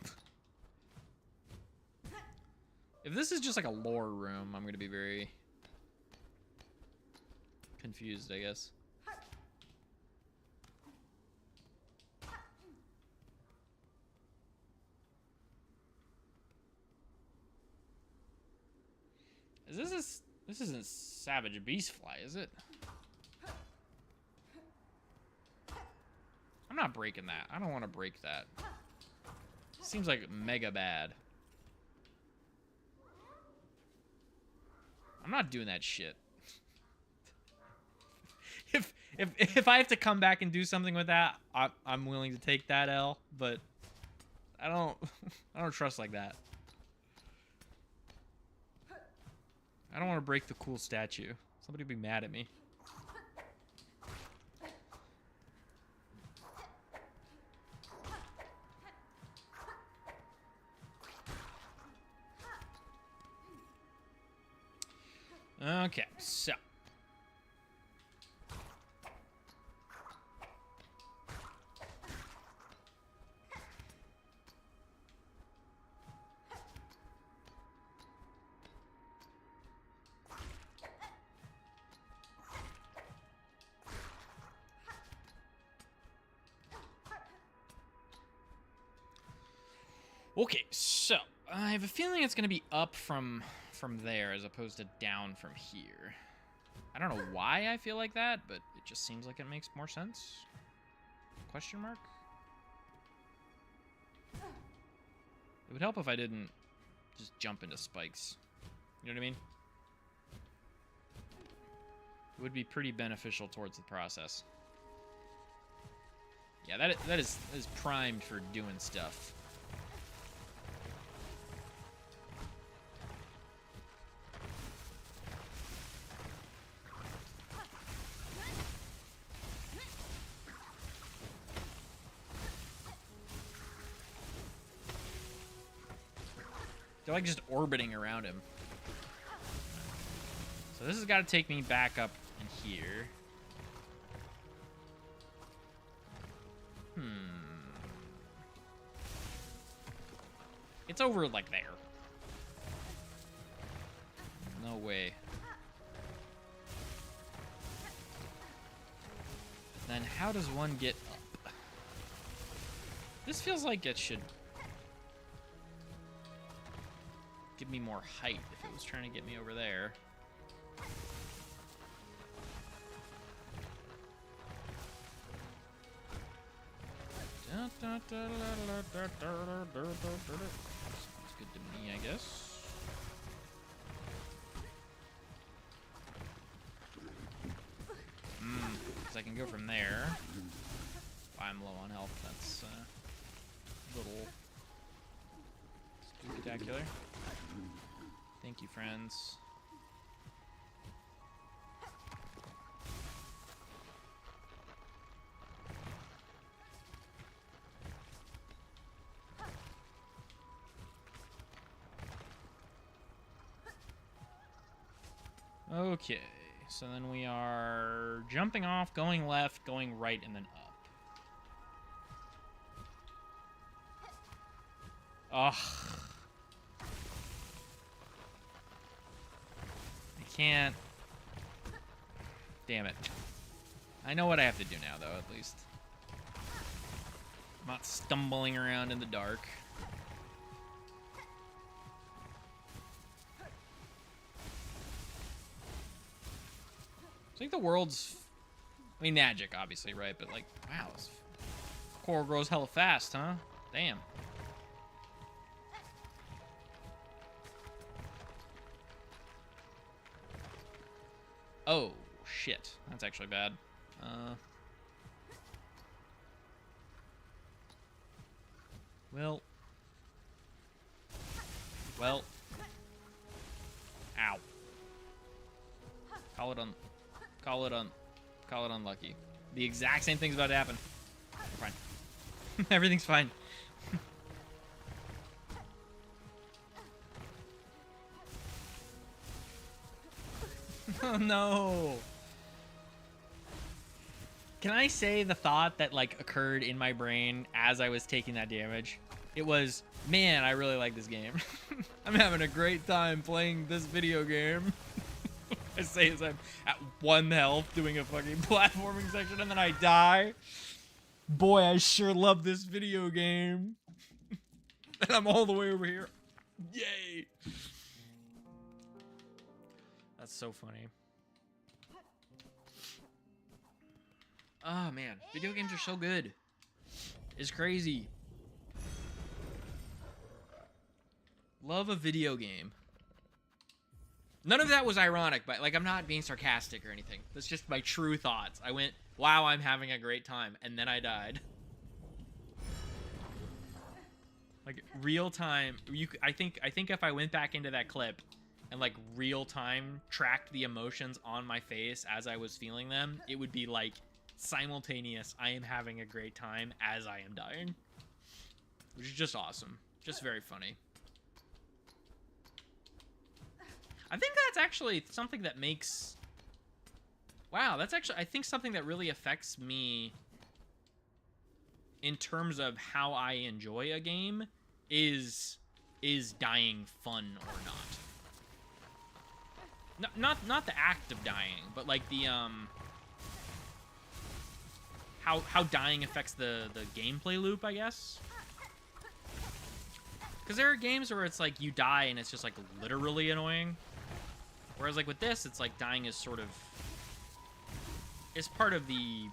If this is just like a lore room, I'm gonna be very confused, I guess. This isn't Savage Beastfly, is it? I'm not breaking that. I don't want to break that. Seems like mega bad. I'm I'm not doing that shit. If I have to come back and do something with that, I'm willing to take that L, but I don't trust like that. I don't want to break the cool statue. Somebody will be mad at me. Okay, so. Okay, so I have a feeling it's gonna be up from there as opposed to down from here. I don't know why I feel like that, but it just seems like it makes more sense. Question mark? It would help if I didn't just jump into spikes. You know what I mean? It would be pretty beneficial towards the process. Yeah, that is primed for doing stuff. They're like just orbiting around him. So this has got to take me back up in here. It's over like there. No way. Then how does one get up? This feels like it should give me more height if it was trying to get me over there. Sounds good to me, I guess. Because I can go from there. If I'm low on health, that's a little spectacular. Thank you, friends. Okay, so then we are jumping off, going left, going right, and then up. Ugh. I can't. Damn it. I know what I have to do now, though, at least. I'm not stumbling around in the dark. I think the world's, I mean, magic, obviously, right? But, like, wow, this coral grows hella fast, huh? Damn. Oh, shit. That's actually bad. Well. Ow. Call it unlucky. The exact same thing's about to happen. Fine. Everything's fine. Oh no. Can I say the thought that like occurred in my brain as I was taking that damage? It was, man, I really like this game. I'm having a great time playing this video game. I say as I'm at 1 health doing a fucking platforming section and then I die. Boy, I sure love this video game. And I'm all the way over here. Yay. That's so funny. Oh man, video games are so good. It's crazy. Love a video game. None of that was ironic, but like I'm not being sarcastic or anything. That's just my true thoughts. I went, wow, I'm having a great time, and then I died. Like real time, I think if I went back into that clip and like real time tracked the emotions on my face as I was feeling them, it would be like simultaneous. I am having a great time as I am dying, which is just awesome, just very funny. I think that's actually something that makes... Wow, that's actually, I think, something that really affects me in terms of how I enjoy a game is dying fun or not. Not the act of dying, but like the how dying affects the gameplay loop, I guess. Because there are games where it's like you die and it's just like literally annoying. Whereas like with this, it's like dying is sort of... It's part of the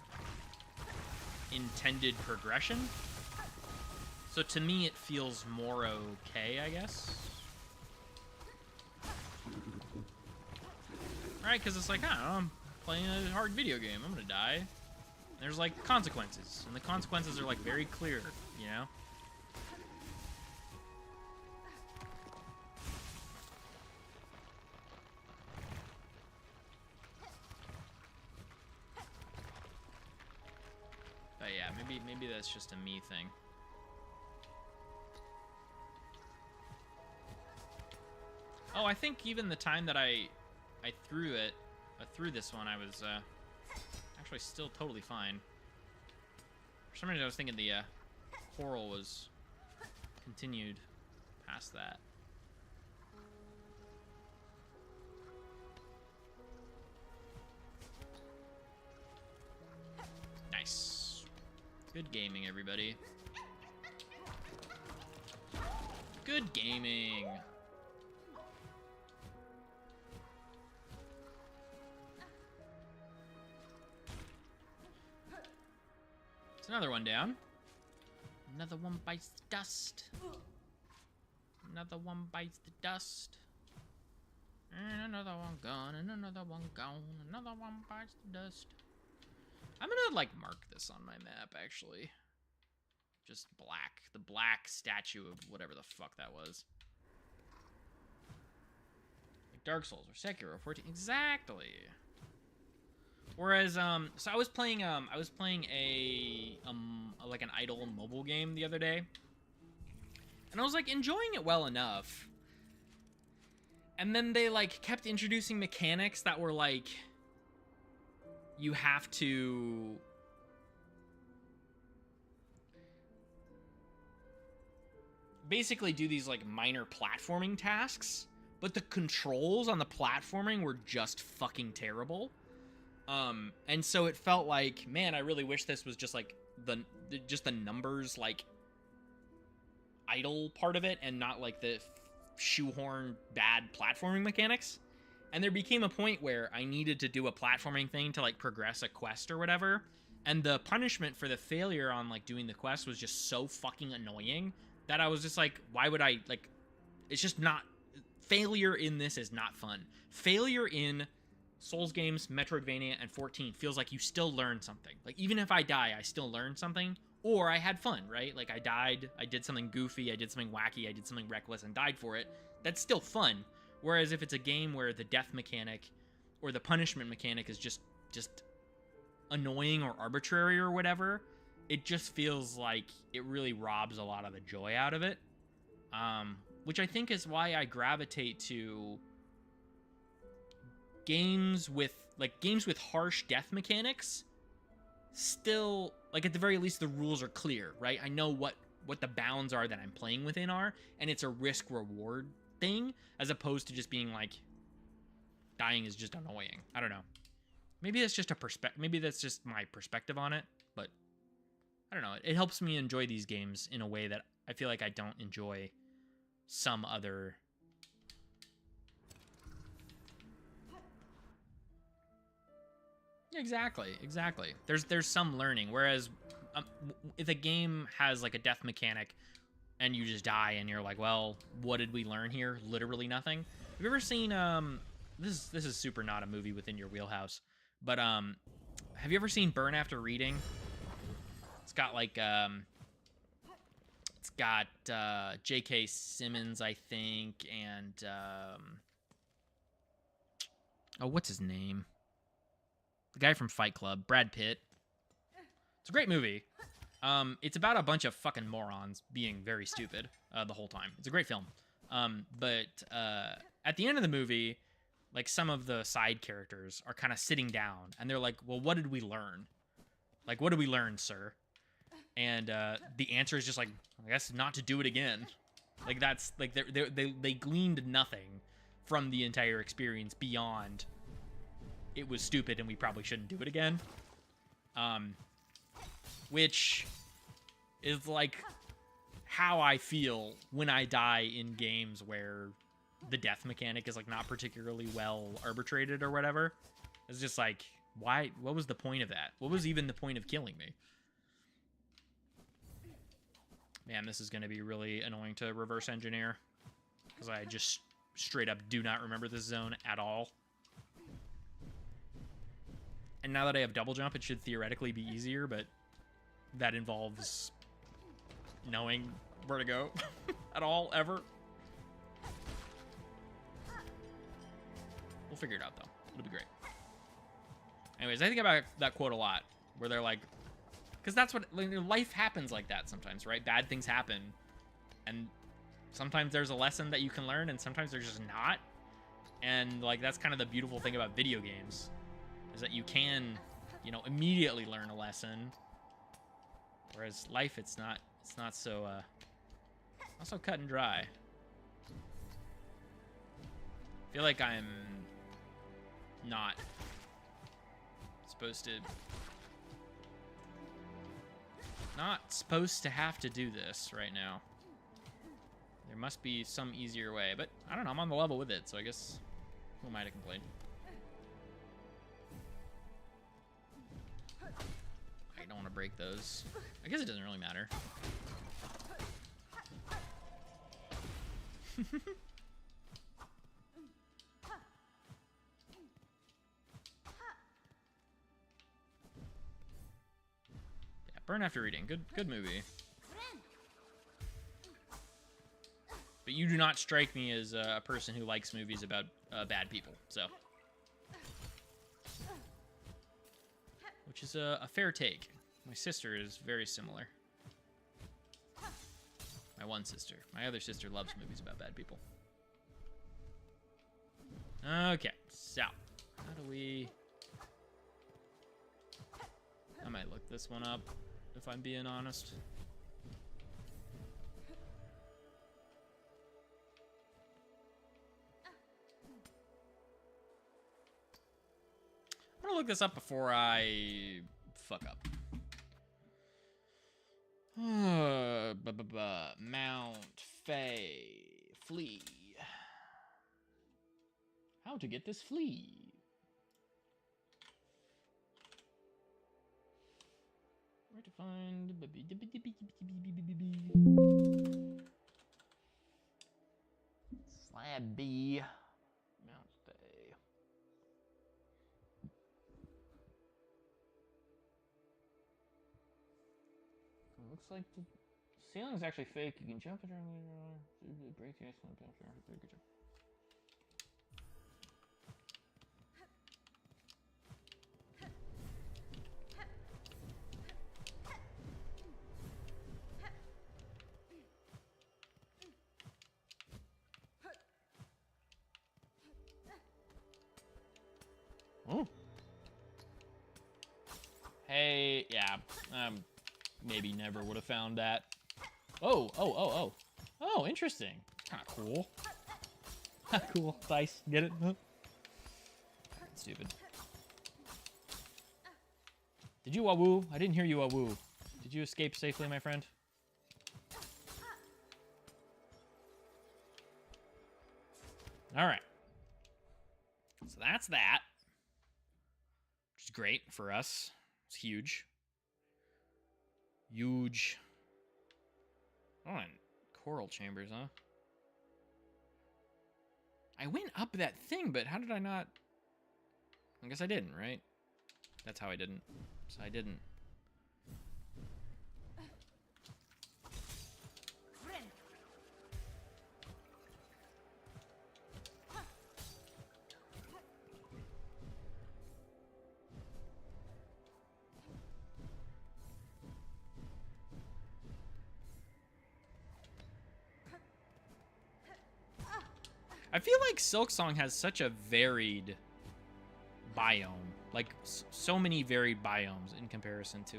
intended progression. So to me, it feels more okay, I guess. Right, because it's like, I don't know, I'm playing a hard video game. I'm gonna die. There's like consequences, and the consequences are like very clear, you know? But yeah, maybe that's just a me thing. Oh, I think even the time that I threw this one, I was actually still totally fine. For some reason, I was thinking the coral was continued past that. Nice. Good gaming, everybody. Good gaming. It's another one down. Another one bites the dust. Another one bites the dust. And another one gone, and another one gone. Another one bites the dust. I'm gonna, like, mark this on my map, actually. Just black. The black statue of whatever the fuck that was. Like Dark Souls or Sekiro 14. Exactly. Whereas, so I was playing a, like an idle mobile game the other day. And I was, like, enjoying it well enough. And then they, like, kept introducing mechanics that were, like... You have to... basically do these, like, minor platforming tasks. But the controls on the platforming were just fucking terrible. And so it felt like, man, I really wish this was just, like, the numbers, like, idle part of it, and not, like, the shoehorn bad platforming mechanics. And there became a point where I needed to do a platforming thing to, like, progress a quest or whatever. And the punishment for the failure on, like, doing the quest was just so fucking annoying that I was just like, why would I, like, it's just not, failure in this is not fun. Failure in Souls games, Metroidvania, and 14 feels like you still learn something. Like, even if I die, I still learn something, or I had fun, right? Like, I died, I did something goofy, I did something wacky, I did something reckless and died for it. That's still fun. Whereas if it's a game where the death mechanic or the punishment mechanic is just annoying or arbitrary or whatever, it just feels like it really robs a lot of the joy out of it. Which I think is why I gravitate to games with harsh death mechanics. Still, like, at the very least, the rules are clear, right? I know what the bounds are that I'm playing within are, and it's a risk-reward thing, as opposed to just being like, dying is just annoying. I don't know. Maybe that's just maybe that's just my perspective on it, but I don't know. It helps me enjoy these games in a way that I feel like I don't enjoy some other... Exactly. There's some learning, whereas if a game has, like, a death mechanic and you just die and you're like, well, what did we learn here? Literally nothing. Have you ever seen this is super not a movie within your wheelhouse, but have you ever seen Burn After Reading? It's got like J.K. Simmons, I think, and oh, what's his name? The guy from Fight Club, Brad Pitt. It's a great movie. It's about a bunch of fucking morons being very stupid the whole time. It's a great film. But at the end of the movie, like some of the side characters are kind of sitting down and they're like, well, what did we learn? Like, what did we learn, sir? And the answer is just like, I guess not to do it again. Like that's like they gleaned nothing from the entire experience beyond it was stupid and we probably shouldn't do it again. Which is like how I feel when I die in games where the death mechanic is like not particularly well arbitrated or whatever. It's just like, why? What was the point of that? What was even the point of killing me? Man, this is going to be really annoying to reverse engineer because I just straight up do not remember this zone at all. And now that I have double jump, it should theoretically be easier, but that involves knowing where to go at all, ever. We'll figure it out, though. It'll be great. Anyways, I think about that quote a lot, where they're like, because that's what, like, life happens like that sometimes, right? Bad things happen, and sometimes there's a lesson that you can learn, and sometimes there's just not. And, like, that's kind of the beautiful thing about video games, is that you can, you know, immediately learn a lesson, whereas life, it's not so cut and dry. I feel like I'm not supposed to have to do this right now. There must be some easier way, but I don't know, I'm on the level with it, so I guess who am I to complain? I don't want to break those. I guess it doesn't really matter. Yeah, Burn After Reading. Good movie. But you do not strike me as a person who likes movies about bad people, so. Which is a fair take. My sister is very similar. My one sister. My other sister loves movies about bad people. Okay, so how do we... I might look this one up, if I'm being honest. I'm gonna look this up before I fuck up. Mount Flea. How to get this flea? Where to find Slab B. Mount Fae. Looks like the ceiling is actually fake. You can jump it around, break the ice. Good job. Oh. Hey, yeah. Maybe never would have found that. Oh. Oh, interesting. Kind of cool. Cool. Nice. Get it? Huh? Stupid. Did you wah-woo? I didn't hear you wah-woo. Did you escape safely, my friend? All right. So that's that. Which is great for us. It's huge. Huge. Oh, and coral chambers, huh? I went up that thing, but how did I not? I guess I didn't, right? That's how I didn't. So I didn't. I feel like Silksong has such a varied biome, like so many varied biomes in comparison to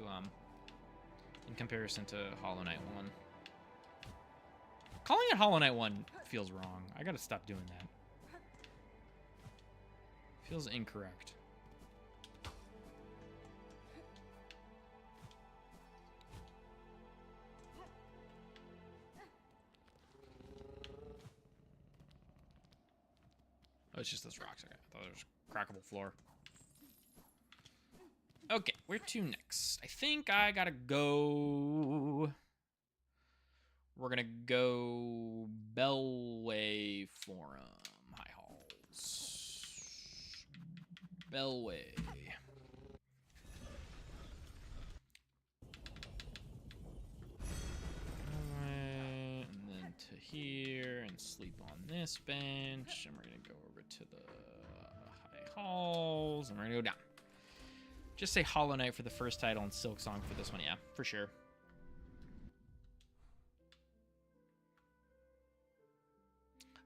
Hollow Knight 1. Calling it Hollow Knight 1 feels wrong. I gotta stop doing that. Feels incorrect. Oh, it's just those rocks. Okay. I thought there was crackable floor. Okay, where to next? I think I gotta go. We're gonna go Bellway Forum. High Halls. Bellway. Alright, and then to here and sleep on this bench. And we're gonna go over to the High Halls and we're gonna go down. Just say Hollow Knight for the first title and Silksong for this one, yeah, for sure.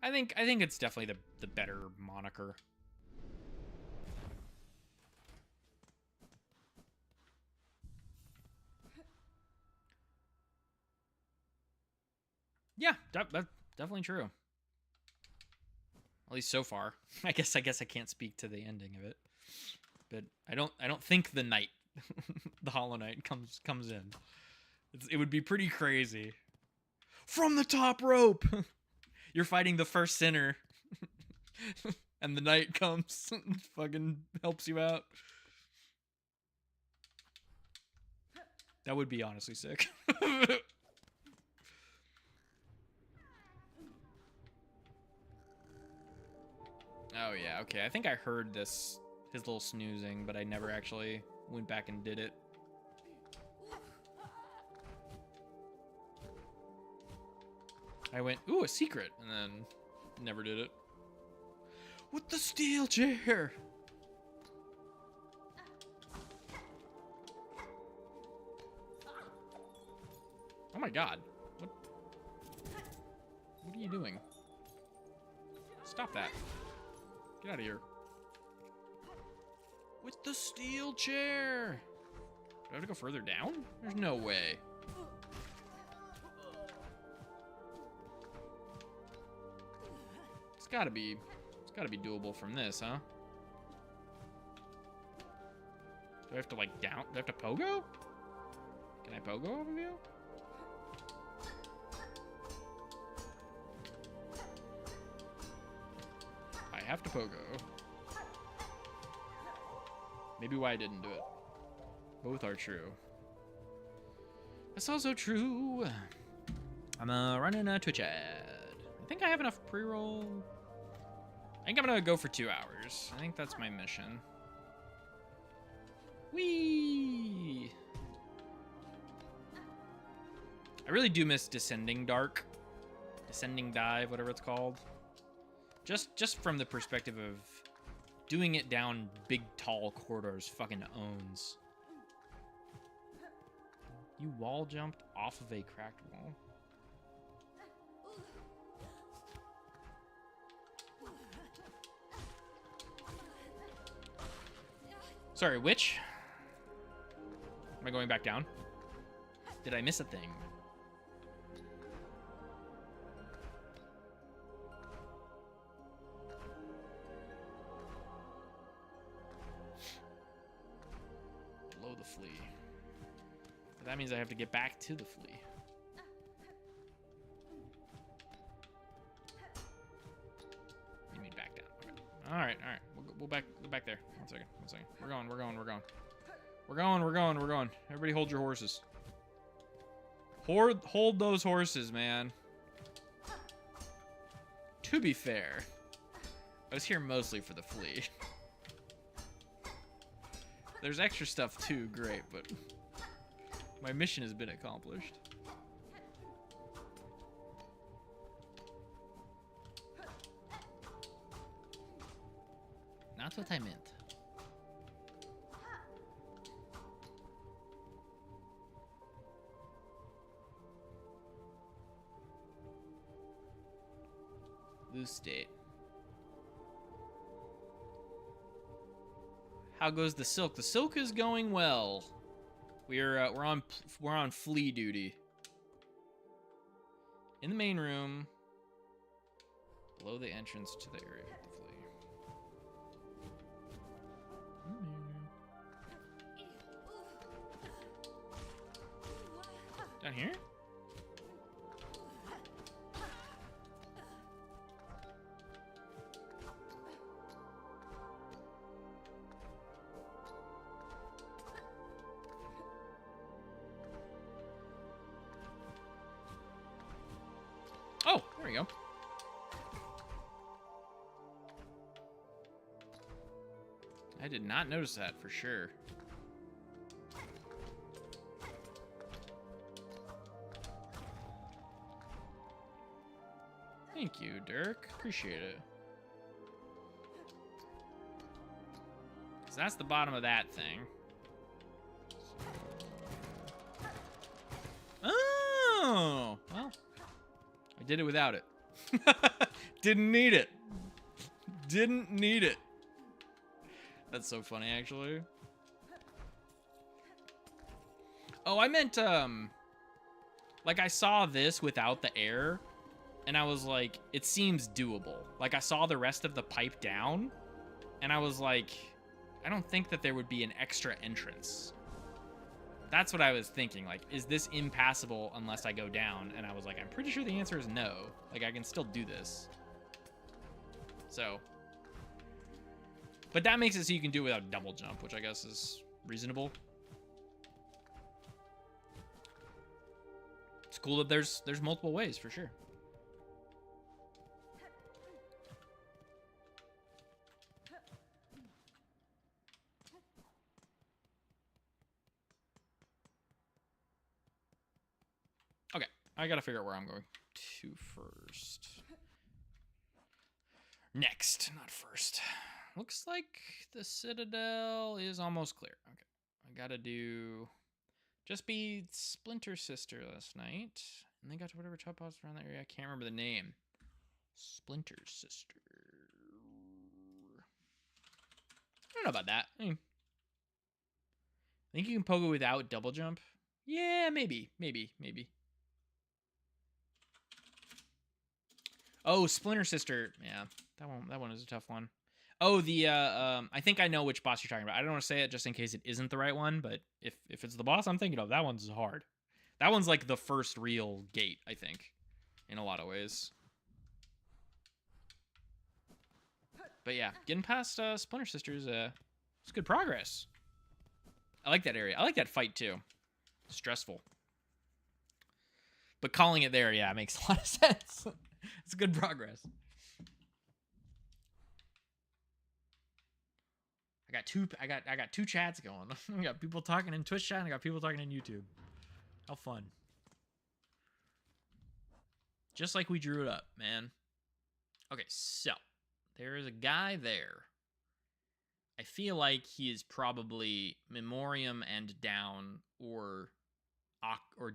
I think it's definitely the better moniker. Yeah, that's definitely true. At least so far. I guess I can't speak to the ending of it. But I don't think the knight, the Hollow Knight comes in. It would be pretty crazy. From the top rope, you're fighting the first sinner, and the knight comes and fucking helps you out. That would be honestly sick. Oh yeah, okay. I think I heard his little snoozing, but I never actually went back and did it. I went, ooh, a secret, and then never did it. With the steel chair! Oh my god. What are you doing? Stop that. Get out of here. With the steel chair! Do I have to go further down? There's no way. It's gotta be doable from this, huh? Do I have to like down? Do I have to pogo? Can I pogo over you? I have to pogo. Maybe why I didn't do it. Both are true. That's also true. I'm running a Twitch ad. I think I have enough pre-roll. I think I'm gonna go for 2 hours. I think that's my mission. Whee! I really do miss Descending Dark. Descending Dive, whatever it's called. Just from the perspective of doing it down big, tall corridors fucking owns. You wall jumped off of a cracked wall? Sorry, which? Am I going back down? Did I miss a thing? Below the flea. But that means I have to get back to the flea. You mean back down. Okay. All right. We'll back there. One second. We're going. Everybody hold your horses. Hold those horses, man. To be fair, I was here mostly for the flea. There's extra stuff too, great, but my mission has been accomplished. Not what I meant. Loose state. How goes the silk? The silk is going well. We're on flea duty. In the main room, below the entrance to the area of the flea. Down here? Oh, there we go. I did not notice that for sure. Thank you, Dirk. Appreciate it. 'Cause that's the bottom of that thing. Oh, well. I did it without it. Didn't need it. Didn't need it. That's so funny, actually. Oh, I meant, like, I saw this without the air, and I was like, it seems doable. Like, I saw the rest of the pipe down, and I was like, I don't think that there would be an extra entrance. That's what I was thinking. Like, is this impassable unless I go down? And I was like, I'm pretty sure the answer is no. Like, I can still do this. So. But that makes it so you can do it without double jump, which I guess is reasonable. It's cool that there's multiple ways, for sure. Okay, I gotta figure out where I'm going to first. Next, not first. Looks like the Citadel is almost clear. Okay, I gotta do... Just beat Splinter Sister last night. And they got to whatever top house around that area. I can't remember the name. Splinter Sister. I don't know about that. I think you can pogo without double jump. Yeah, maybe. Oh, Splinter Sister. Yeah, that one is a tough one. Oh, the I think I know which boss you're talking about. I don't want to say it just in case it isn't the right one, but if it's the boss I'm thinking of, that one's hard. That one's like the first real gate, I think, in a lot of ways. But yeah, getting past Splinter Sisters, it's good progress. I like that area. I like that fight too. Stressful. But calling it there, yeah, makes a lot of sense. It's good progress. I got two chats going. I got people talking in Twitch chat and I got people talking in YouTube. How fun. Just like we drew it up, man. Okay, so there is a guy there. I feel like he is probably Memoriam and down or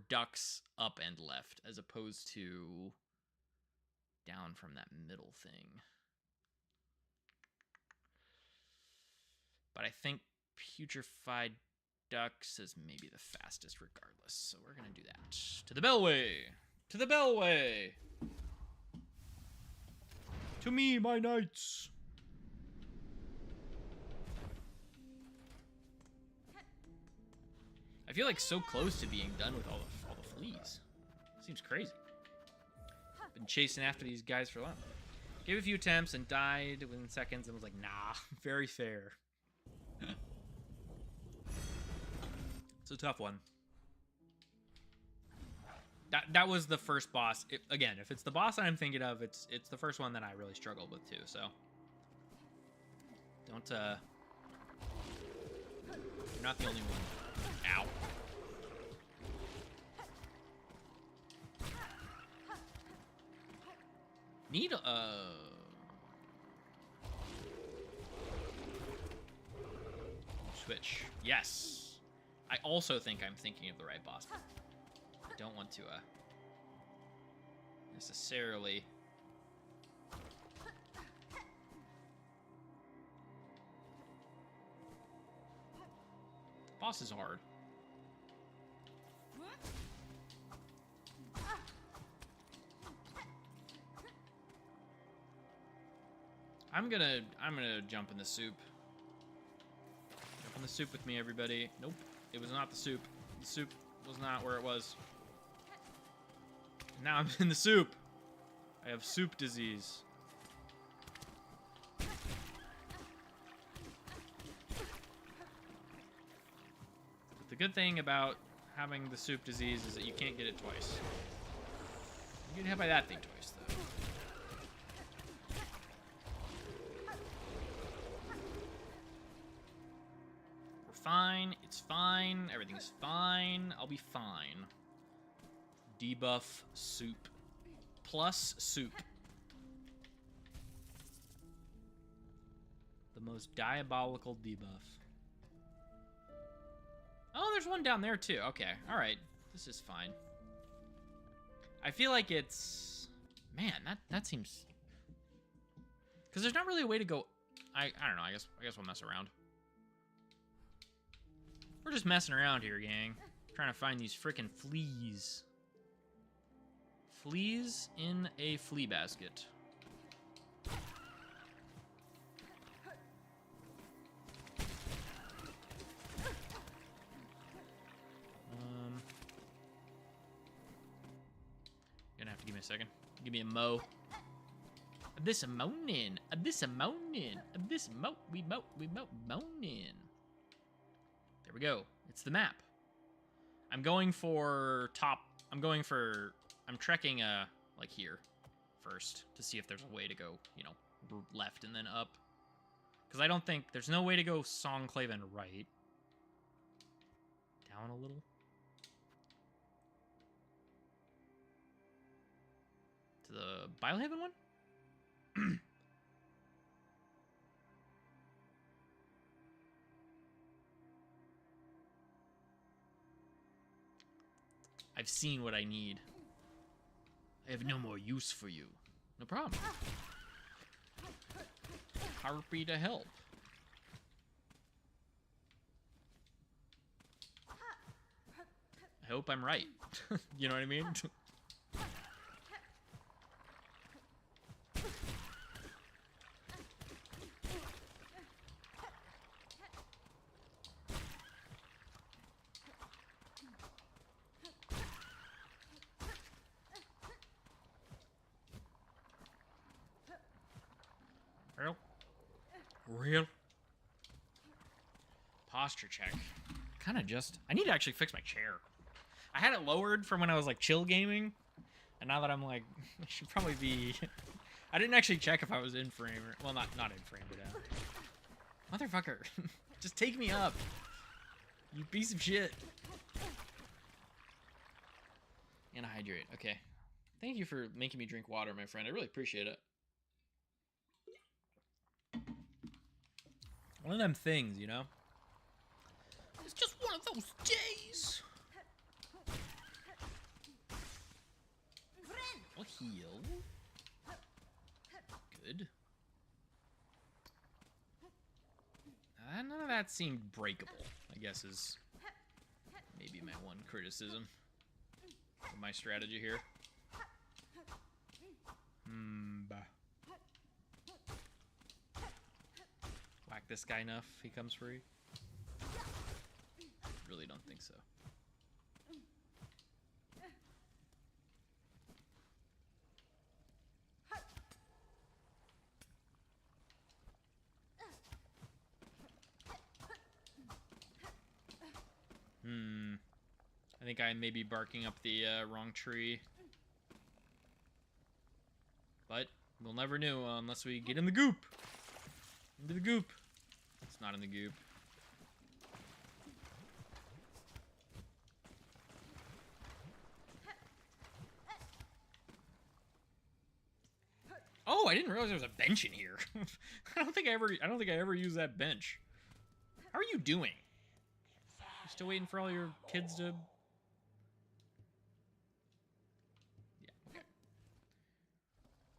ducks up and left as opposed to down from that middle thing. But I think Putrefied Ducks is maybe the fastest regardless. So we're going to do that. To the Bellway! To the Bellway! To me, my knights! I feel like so close to being done with all the fleas. Seems crazy. Been chasing after these guys for a while. Gave a few attempts and died within seconds and was like, nah, very fair. It's a tough one. That was the first boss. Again, if it's the boss that I'm thinking of, it's the first one that I really struggled with too. So Don't, You're not the only one. Ow. Need, switch. Yes. I also think I'm thinking of the right boss. I don't want to, necessarily... Boss is hard. I'm gonna jump in the soup. Jump in the soup with me, everybody. Nope, it was not the soup. The soup was not where it was. Now I'm in the soup. I have soup disease. The good thing about having the soup disease is that you can't get it twice. You get hit by that thing twice, though. We're fine. It's fine. Everything's fine. I'll be fine. Debuff soup. Plus soup. The most diabolical debuff. Oh, there's one down there, too. Okay, alright. This is fine. I feel like it's... Man, that seems... Because there's not really a way to go... I don't know, I guess we'll mess around. We're just messing around here, gang. Trying to find these frickin' fleas. Fleas in a flea basket. Gonna have to give me a second. Give me a mo. This a moanin'. This a moanin'. This we moanin'. There we go. It's the map. I'm going for top. I'm trekking like here first to see if there's a way to go, you know, left and then up. Because I don't think there's no way to go Songclave and right. Down a little. To the Biohaven one? I've seen what I need. I have no more use for you. No problem. Happy to help. I hope I'm right. You know what I mean? Real posture check. Kind of just... I need to actually fix my chair. I had it lowered from when I was like chill gaming, and now that I'm like, I should probably be... I didn't actually check if I was in frame or... Well, not in frame, but motherfucker, just take me up, you piece of shit. And hydrate. Okay. Thank you for making me drink water, my friend. I really appreciate it. One of them things, you know? It's just one of those days. I'll heal. Good. None of that seemed breakable, I guess is maybe my one criticism of my strategy here. Whack this guy enough, he comes free. Really don't think so. I think I may be barking up the wrong tree. But we'll never know unless we get in the goop. Into the goop. It's not in the goop. Oh, I didn't realize there was a bench in here. I don't think I ever used that bench. How are you doing? You still waiting for all your kids to... Yeah, okay.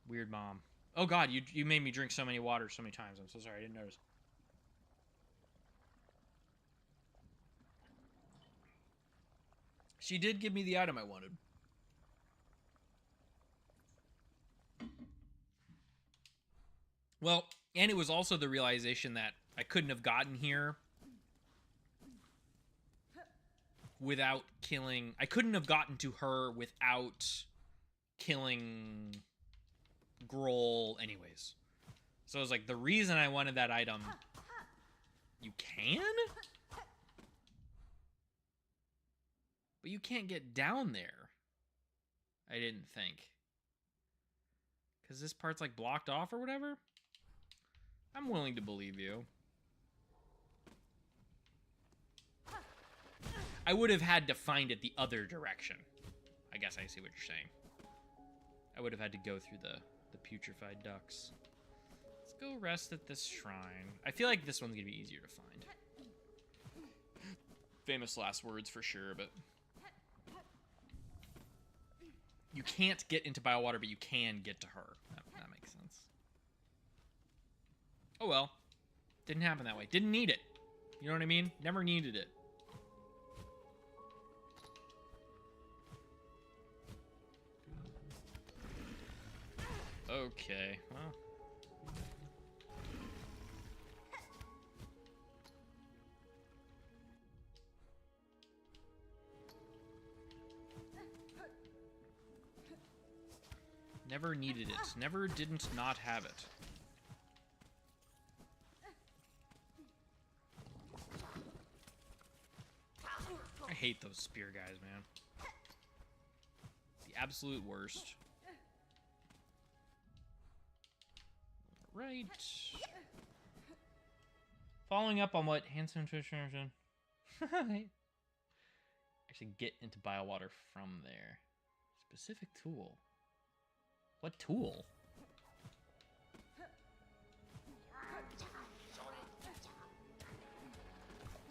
Weird mom. Oh god, you made me drink so many water so many times. I'm so sorry, I didn't notice. She did give me the item I wanted. Well, and it was also the realization that I couldn't have gotten here without killing... I couldn't have gotten to her without killing Grohl anyways. So it was like, the reason I wanted that item... You can? But you can't get down there. I didn't think. Because this part's like blocked off or whatever? I'm willing to believe you. I would have had to find it the other direction. I guess I see what you're saying. I would have had to go through the putrefied ducts. Let's go rest at this shrine. I feel like this one's gonna be easier to find. Famous last words for sure, but... You can't get into Biowater, but you can get to her. That makes sense. Oh well. Didn't happen that way. Didn't need it. You know what I mean? Never needed it. Okay, well. Never needed it. Never didn't not have it. I hate those spear guys, man. The absolute worst. Right. Following up on what Handsome Nutrition actually get into Biowater from there. Specific tool. What tool?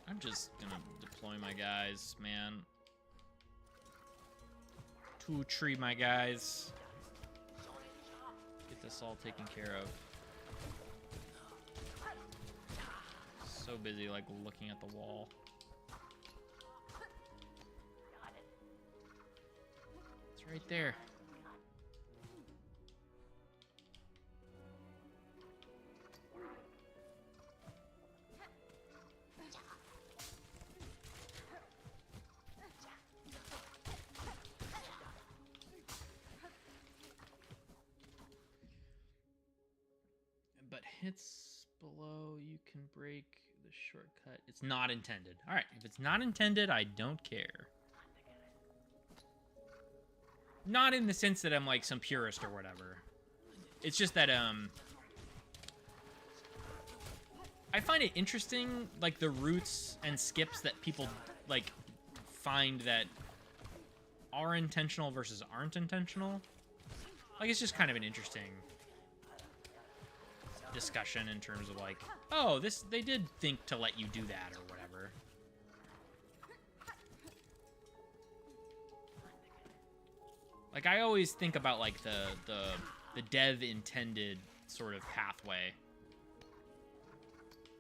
I'm just gonna deploy my guys, man. Two tree my guys. Get this all taken care of. So busy, like, looking at the wall. It's right there. But hits below, you can break the shortcut. It's not intended. All right, if it's not intended, I don't care. Not in the sense that I'm like some purist or whatever. It's just that I find it interesting, like the routes and skips that people like find that are intentional versus aren't intentional. Like, it's just kind of an interesting discussion in terms of like, oh, this, they did think to let you do that or whatever. Like, I always think about like the dev intended sort of pathway.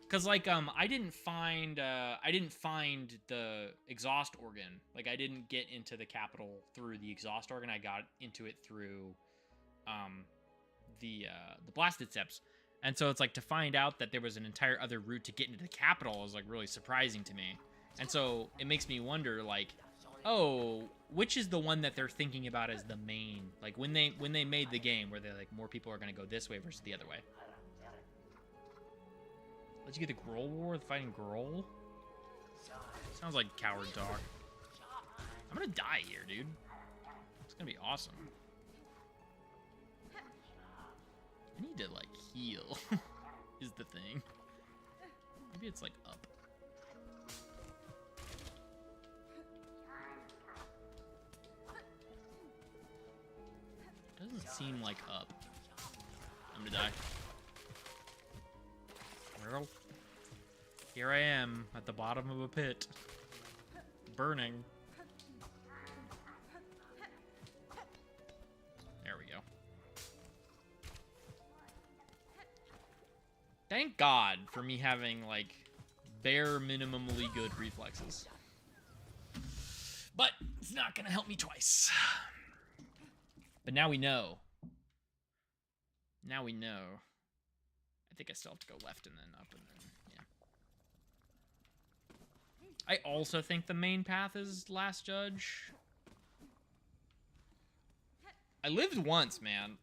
Cause like I didn't find the exhaust organ. Like, I didn't get into the capital through the exhaust organ. I got into it through the blasted steps. And so it's like, to find out that there was an entire other route to get into the capital is like really surprising to me. And so it makes me wonder, like, oh, which is the one that they're thinking about as the main? Like, when they made the game, where they're like, more people are gonna go this way versus the other way. Let's get the Grohl War, fighting Grohl. Sounds like coward talk. I'm gonna die here, dude. It's gonna be awesome. I need to, like, heal, is the thing. Maybe it's like up. Doesn't seem like up. I'm gonna die. Well, here I am at the bottom of a pit, burning. There we go. Thank God for me having, like, bare minimally good reflexes. But it's not gonna help me twice. But now we know. Now we know. I think I still have to go left and then up and then, yeah. I also think the main path is Last Judge. I lived once, man.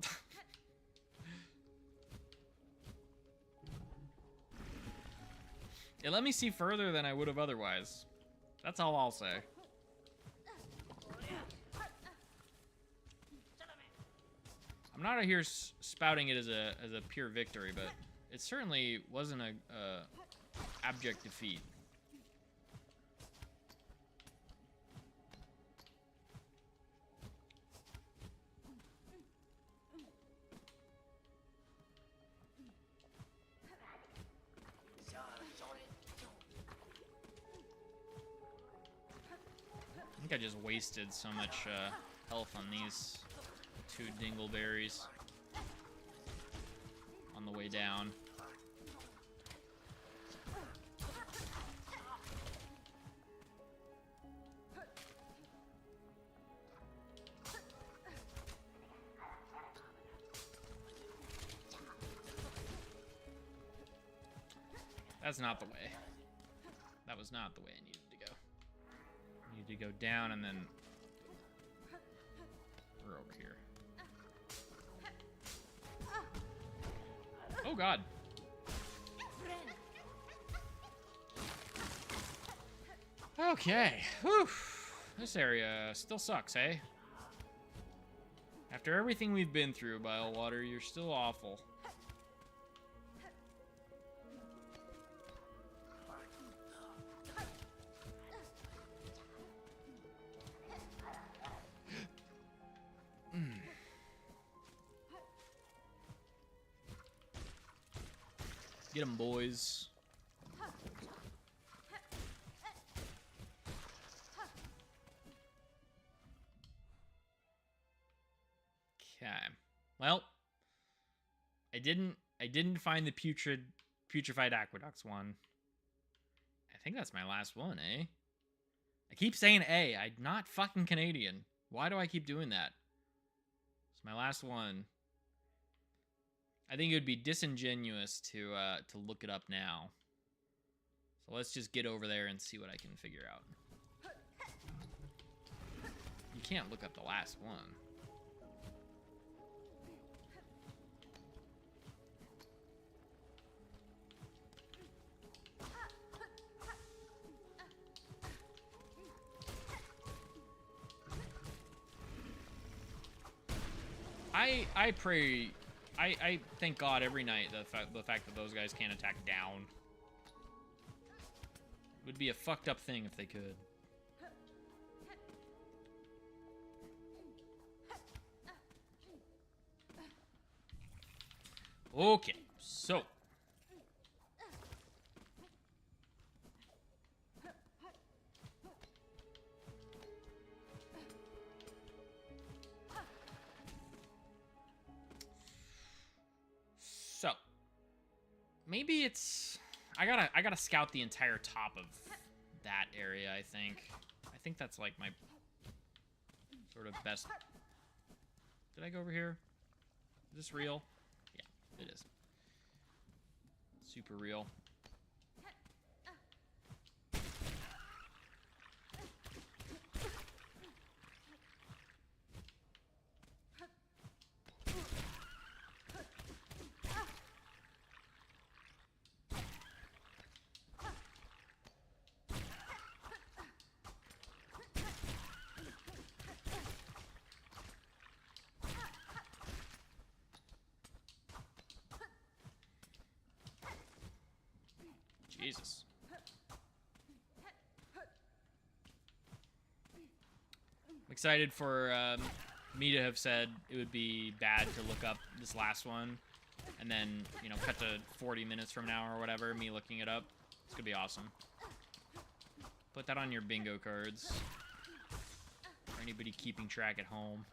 It let me see further than I would have otherwise. That's all I'll say. I'm not out here spouting it as a pure victory, but it certainly wasn't a abject defeat. I think I just wasted so much health on these 2 dingleberries on the way down. That's not the way. That was not the way I needed to go. I need to go down and then we're over here. Oh God. Okay. Whew. This area still sucks, eh? After everything we've been through, Bylewater, you're still awful. Get them, boys. Okay. Well, I didn't find the putrefied aqueducts one. I think that's my last one, eh? I keep saying A. I'm not fucking Canadian. Why do I keep doing that? It's my last one. I think it would be disingenuous to look it up now. So let's just get over there and see what I can figure out. You can't look up the last one. I pray, I thank God every night the fact that those guys can't attack down. It would be a fucked up thing if they could. Okay, so. So. Maybe it's... I gotta scout the entire top of that area, I think. I think that's like my sort of best... Did I go over here? Is this real? Yeah, it is. Super real. Jesus. I'm excited for me to have said it would be bad to look up this last one, and then, you know, cut to 40 minutes from now or whatever, me looking it up. It's gonna be awesome. Put that on your bingo cards. For anybody keeping track at home.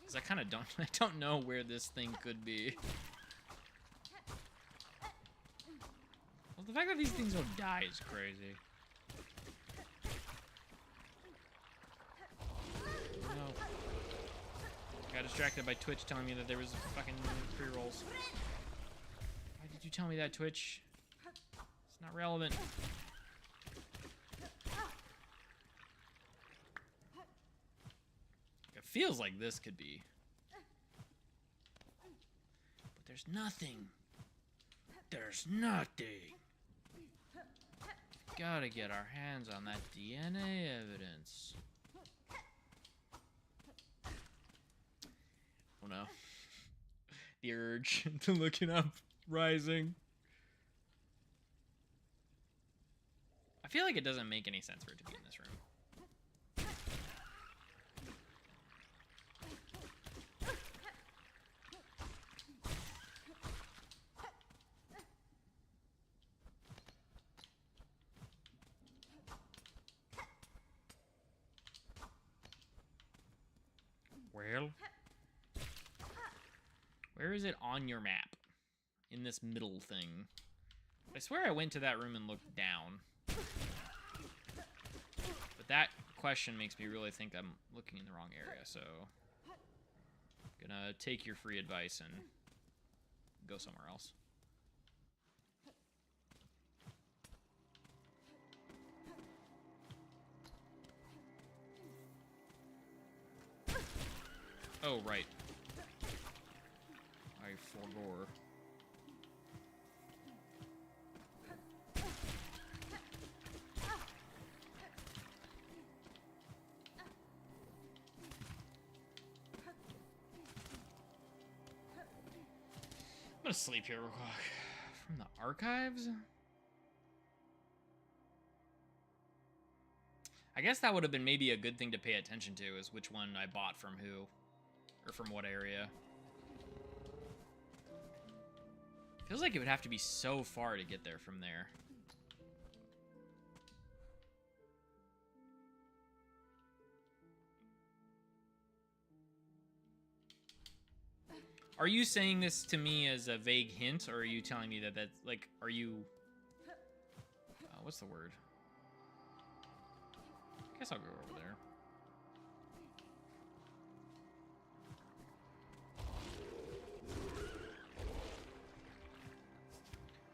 Because I kind of don't know where this thing could be. Well, the fact that these things don't die is crazy. No. Got distracted by Twitch telling me that there was fucking pre-rolls. Why did you tell me that, Twitch? It's not relevant. It feels like this could be. But there's nothing. There's nothing. Gotta get our hands on that DNA evidence. Oh no. The urge to look it up rising. I feel like it doesn't make any sense for it to be in this room. Well, where is it on your map? In this middle thing. I swear I went to that room and looked down. But that question makes me really think I'm looking in the wrong area, so I'm gonna take your free advice and go somewhere else. Oh, right. I forgore. I'm gonna sleep here real quick. From the archives? I guess that would have been maybe a good thing to pay attention to, is which one I bought from who. Or from what area. Feels like it would have to be so far to get there from there. Are you saying this to me as a vague hint, or are you telling me that that's, like, are you... what's the word? I guess I'll go over there.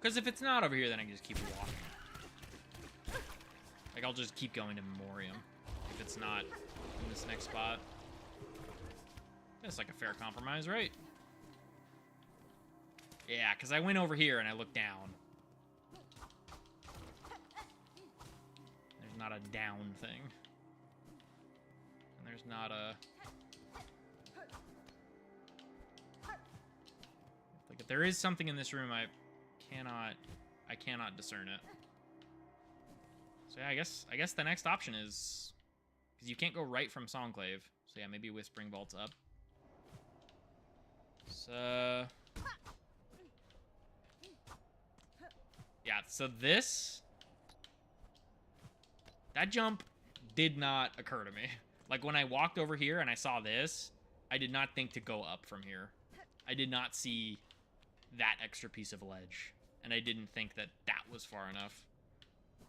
Because if it's not over here, then I can just keep walking. Like, I'll just keep going to Memoriam. If it's not in this next spot. That's like a fair compromise, right? Yeah, because I went over here and I looked down. There's not a down thing. And there's not a... Like, if there is something in this room, I cannot discern it. So yeah, I guess the next option is... Because you can't go right from Songclave. So yeah, maybe Whispering Vault's up. So... Yeah, so this... That jump did not occur to me. Like, when I walked over here and I saw this, I did not think to go up from here. I did not see that extra piece of ledge. And I didn't think that that was far enough.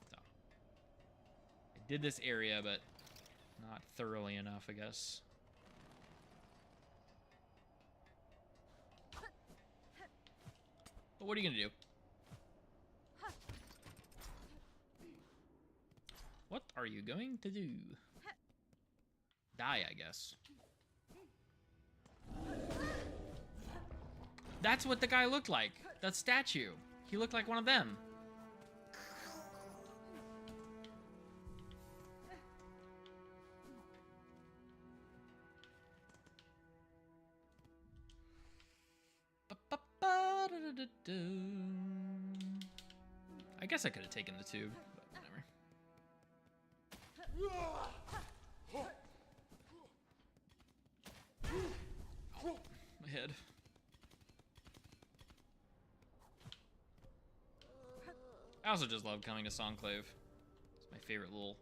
So, I did this area, but not thoroughly enough, I guess. But what are you gonna do? What are you going to do? Die, I guess. That's what the guy looked like. That statue. He looked like one of them. Ba-ba-ba. I guess I could have taken the tube, but whatever. Oh, my head. I also just love coming to Songclave. It's my favorite little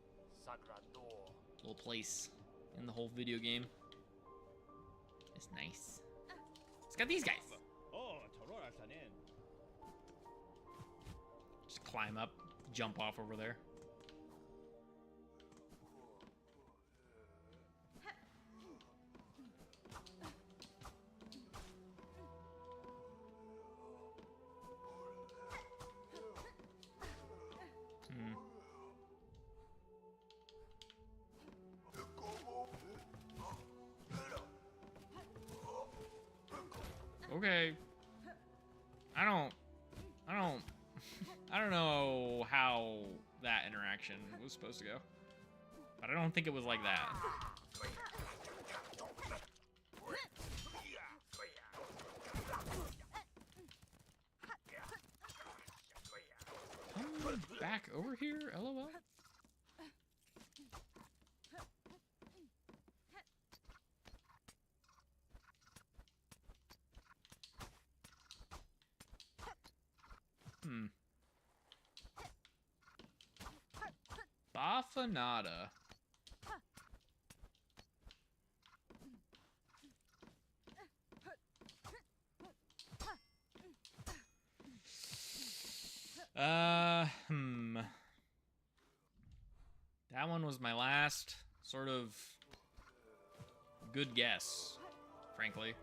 place in the whole video game. It's nice. It's got these guys. Just climb up, jump off over there. Okay. I don't know how that interaction was supposed to go. But I don't think it was like that. Come back over here, LOL. Bafanada. That one was my last sort of good guess, frankly.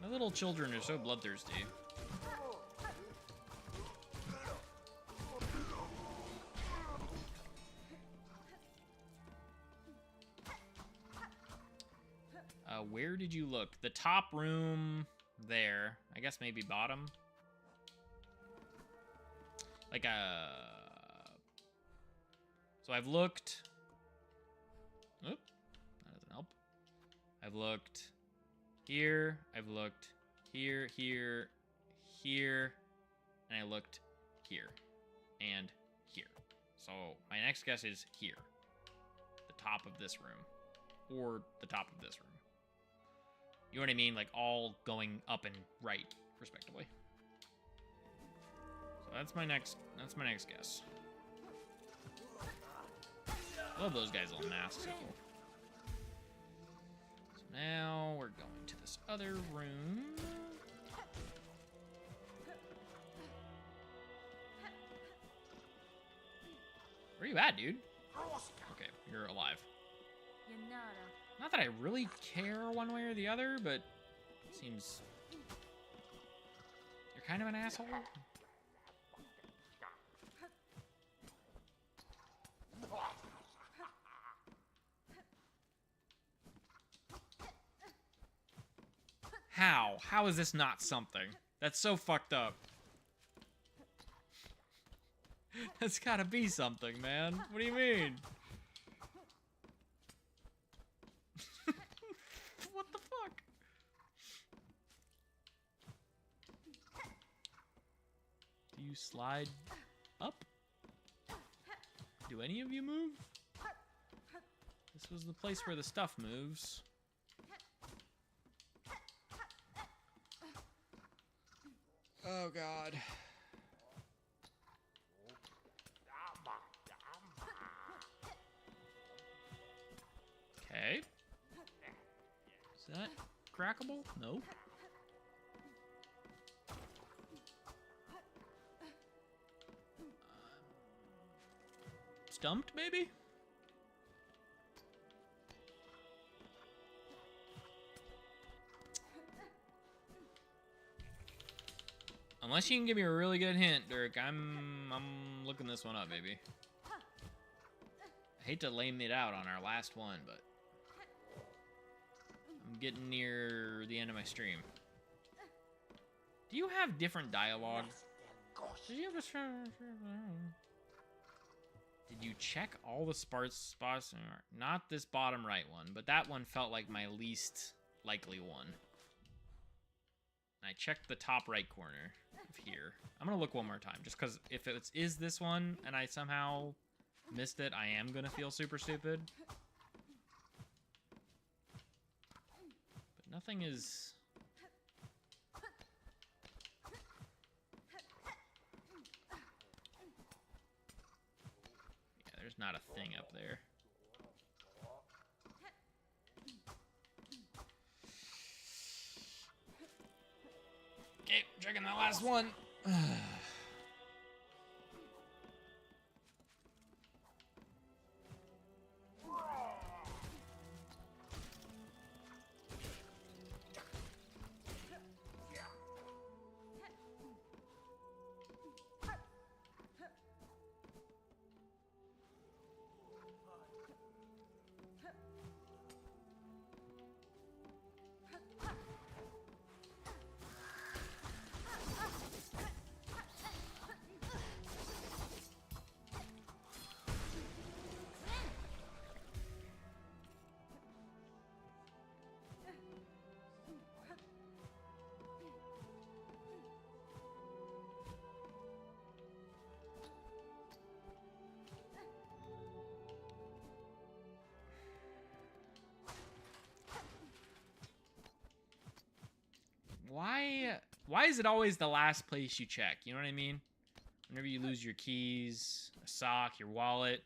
My little children are so bloodthirsty. Where did you look? The top room there. I guess maybe bottom. Like so I've looked. Oop, that doesn't help. I've looked here. I've looked here, here, here, and I looked here and here. So my next guess is here, the top of this room, or the top of this room. You know what I mean? Like all going up and right, respectively. So that's my next guess. Love those guys' little masks. So cool. So now we're going to this other room. Where are you at, dude? Okay, you're alive. Not that I really care one way or the other, but it seems you're kind of an asshole. How? How is this not something? That's so fucked up. That's gotta be something, man. What do you mean? What the fuck? Do you slide up? Do any of you move? This was the place where the stuff moves. Oh god. Okay. Is that crackable? Nope. Stumped, maybe? Unless you can give me a really good hint, Dirk, I'm looking this one up, baby. I hate to lame it out on our last one, but I'm getting near the end of my stream. Do you have different dialogue? Did you have a... Did you check all the spots? Not this bottom right one, but that one felt like my least likely one. And I checked the top right corner of here. I'm gonna look one more time, just because if it is this one and I somehow missed it, I am gonna feel super stupid. But nothing is... Yeah, there's not a thing up there. Okay, checking that last one. Why is it always the last place you check? You know what I mean? Whenever you lose your keys, a sock, your wallet,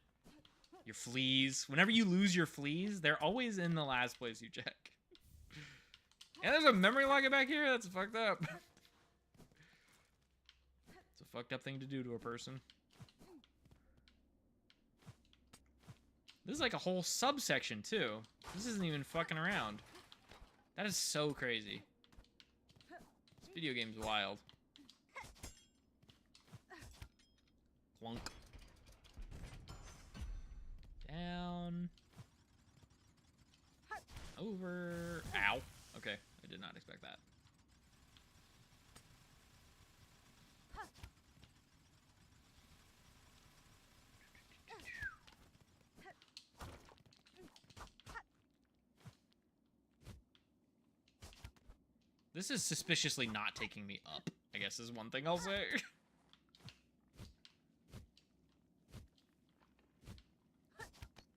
your fleas. Whenever you lose your fleas, they're always in the last place you check. And there's a memory locket back here? That's fucked up. It's a fucked up thing to do to a person. This is like a whole subsection, too. This isn't even fucking around. That is so crazy. This video game's wild. Clunk. Down. Over. Ow. Okay, I did not expect that. This is suspiciously not taking me up, I guess is one thing I'll say.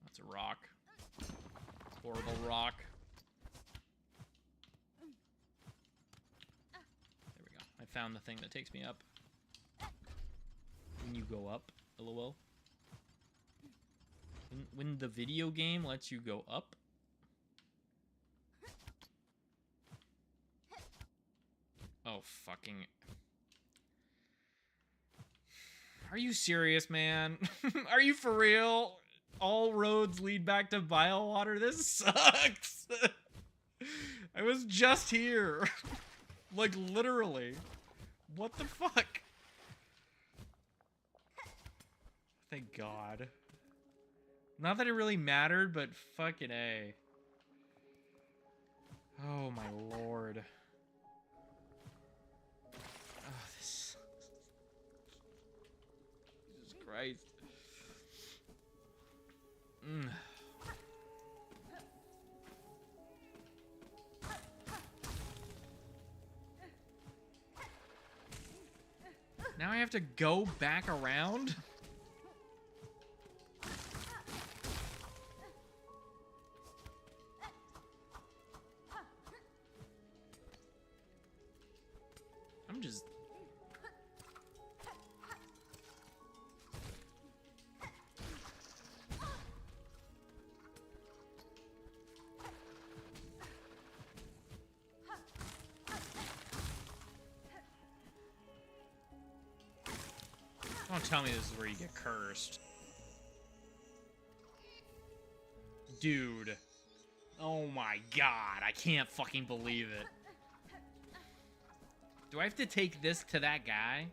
That's a rock. Horrible rock. There we go. I found the thing that takes me up. When you go up, LOL. When the video game lets you go up. Oh, fucking... Are you serious, man? Are you for real? All roads lead back to Bilewater? This sucks! I was just here. Like, literally. What the fuck? Thank God. Not that it really mattered, but fucking A. Oh, my lord. Christ. Now I have to go back around? I'm just... Don't tell me this is where you get cursed. Dude. Oh my god, I can't fucking believe it. Do I have to take this to that guy?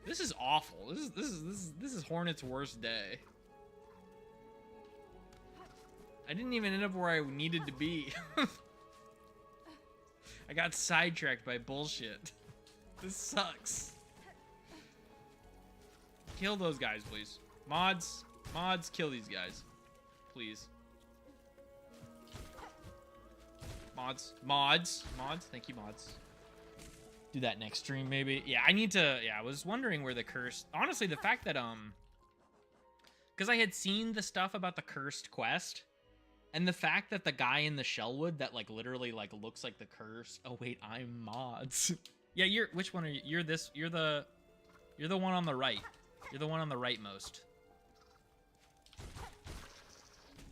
This is awful. This is Hornet's worst day. I didn't even end up where I needed to be. I got sidetracked by bullshit. This sucks. Kill those guys, please. Mods, kill these guys. Please. Mods. Thank you, mods. Do that next stream, maybe. Yeah, I need to... Yeah, I was wondering where the cursed... Honestly, the fact that, because I had seen the stuff about the cursed quest, and the fact that the guy in the Shellwood that, like, literally, like, looks like the curse... Oh, wait, I'm mods. Yeah, you're... Which one are you? You're this... You're the one on the right. You're the one on the rightmost.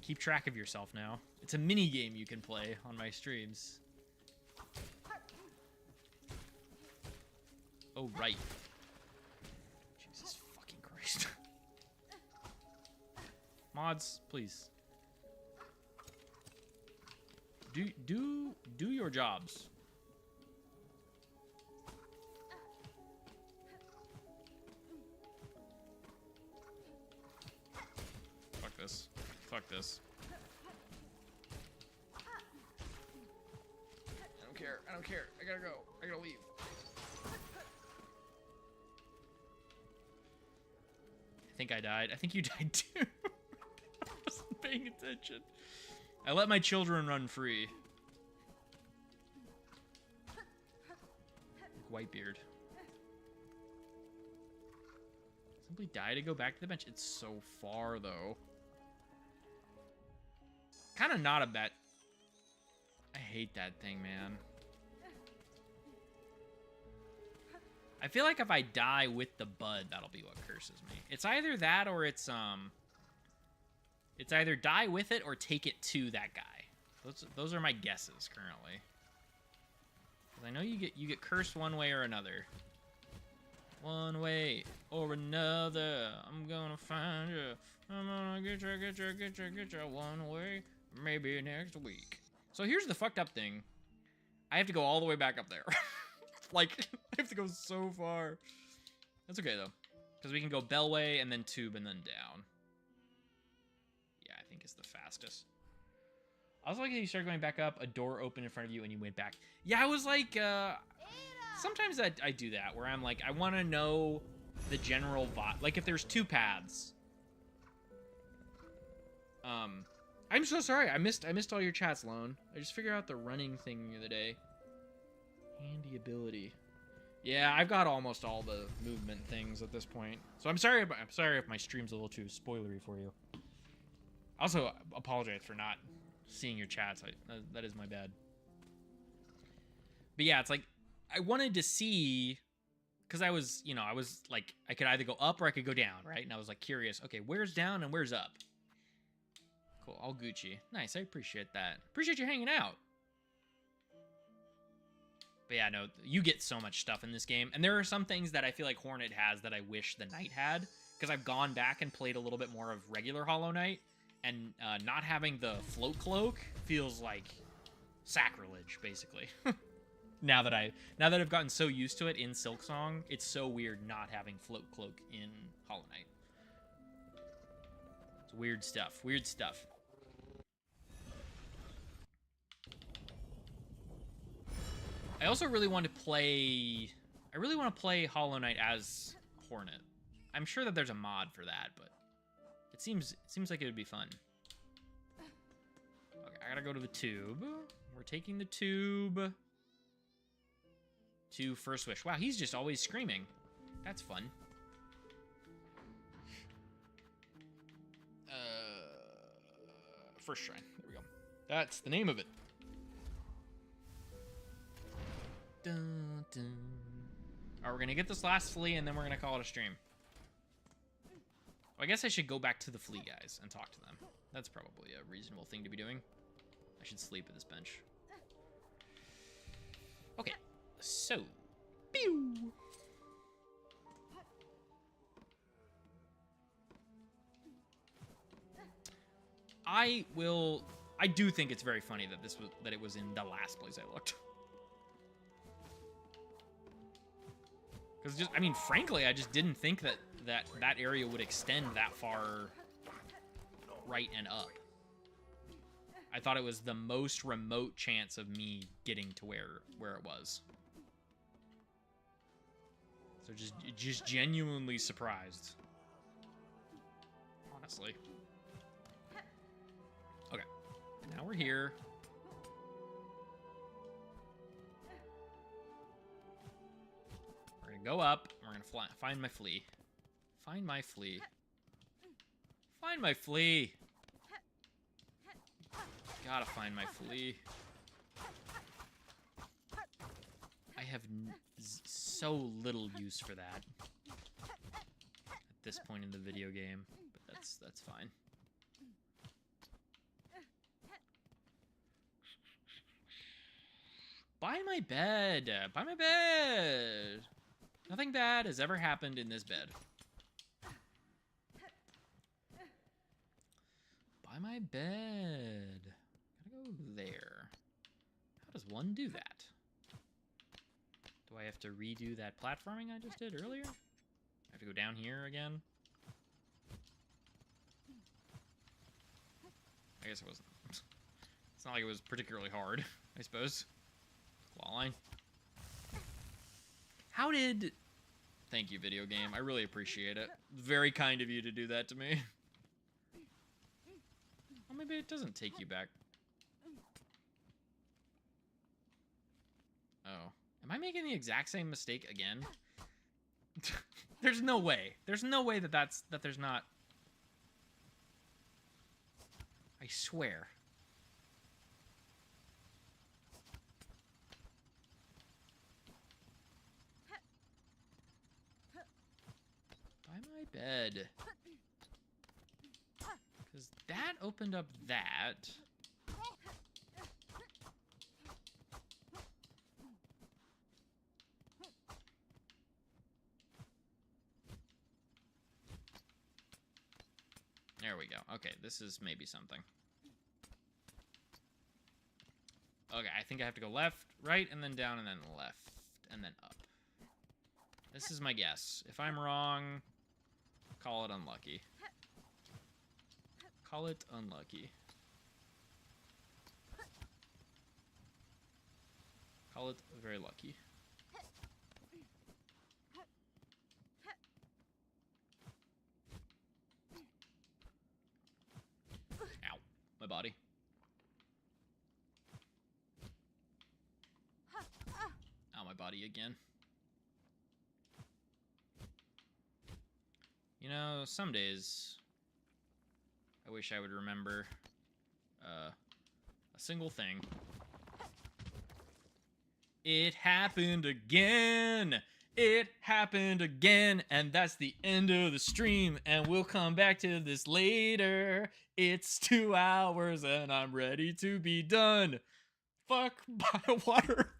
Keep track of yourself now. It's a mini game you can play on my streams. Oh, right. Jesus fucking Christ. Mods, please. Do your jobs. Fuck this. Fuck this. I don't care. I gotta go. I gotta leave. I think I died. I think you died too. I wasn't paying attention. I let my children run free. Like Whitebeard. Simply die to go back to the bench. It's so far though. Kind of not a bad... I hate that thing, man. I feel like if I die with the bud, that'll be what curses me. It's either that or it's either die with it or take it to that guy. Those are my guesses currently. Cuz I know you get cursed one way or another. One way or another, I'm gonna find you. I'm gonna get you one way, maybe next week. So here's the fucked up thing. I have to go all the way back up there. Like, I have to go so far. That's okay, though. Because we can go Bellway, and then Tube, and then down. Yeah, I think it's the fastest. I was like, you started going back up, a door opened in front of you, and you went back. Yeah, I was like, sometimes I do that, where I'm like, I want to know the general vibe. Like, if there's two paths. I'm so sorry. I missed all your chats, Lone. I just figured out the running thing the other day. Handy ability. Yeah, I've got almost all the movement things at this point. So I'm sorry if my stream's a little too spoilery for you. I also apologize for not seeing your chats. That is my bad. But yeah, it's like I wanted to see, because I was like, I could either go up or I could go down, right? And I was like curious, okay, where's down and where's up? Cool, all Gucci. Nice, I appreciate that. Appreciate you hanging out. But yeah, no, you get so much stuff in this game. And there are some things that I feel like Hornet has that I wish the Knight had. Because I've gone back and played a little bit more of regular Hollow Knight. And not having the float cloak feels like sacrilege, basically. now that I've gotten so used to it in Silksong, it's so weird not having float cloak in Hollow Knight. It's weird stuff. Weird stuff. I also really want to play... I really want to play Hollow Knight as Hornet. I'm sure that there's a mod for that, but it seems like it would be fun. Okay, I gotta go to the tube. We're taking the tube to First Wish. Wow, he's just always screaming. That's fun. First Shrine. There we go. That's the name of it. Dun, dun. Alright, we're gonna get this last flea and then we're gonna call it a stream. Well, I guess I should go back to the flea guys and talk to them. That's probably a reasonable thing to be doing. I should sleep at this bench. Okay, so... Pew! I do think it's very funny that it was in the last place I looked. Because just, I mean, frankly, I just didn't think that area would extend that far right and up. I thought it was the most remote chance of me getting to where it was. So just genuinely surprised honestly. Okay. Now we're here. We're gonna go up. We're gonna find my flea. Find my flea. Find my flea. Gotta find my flea. I have so little use for that at this point in the video game, but that's fine. Buy my bed. Buy my bed. Nothing bad has ever happened in this bed. Buy my bed. Gotta go there. How does one do that? Do I have to redo that platforming I just did earlier? I have to go down here again? I guess it wasn't. It's not like it was particularly hard, I suppose. Claw line. How did... Thank you, video game. I really appreciate it. Very kind of you to do that to me. Well, maybe it doesn't take you back. Oh. Am I making the exact same mistake again? There's no way. There's no way that there's not... I swear. By my bed. Because that opened up that. There we go. Okay, this is maybe something. Okay, I think I have to go left, right, and then down, and then left, and then up. This is my guess. If I'm wrong, call it unlucky. Call it unlucky. Call it very lucky. Ow. My body. Ow, my body again. You know, some days I wish I would remember a single thing. It happened again! It happened again! And that's the end of the stream, and we'll come back to this later. It's 2 hours and I'm ready to be done. Fuck my water.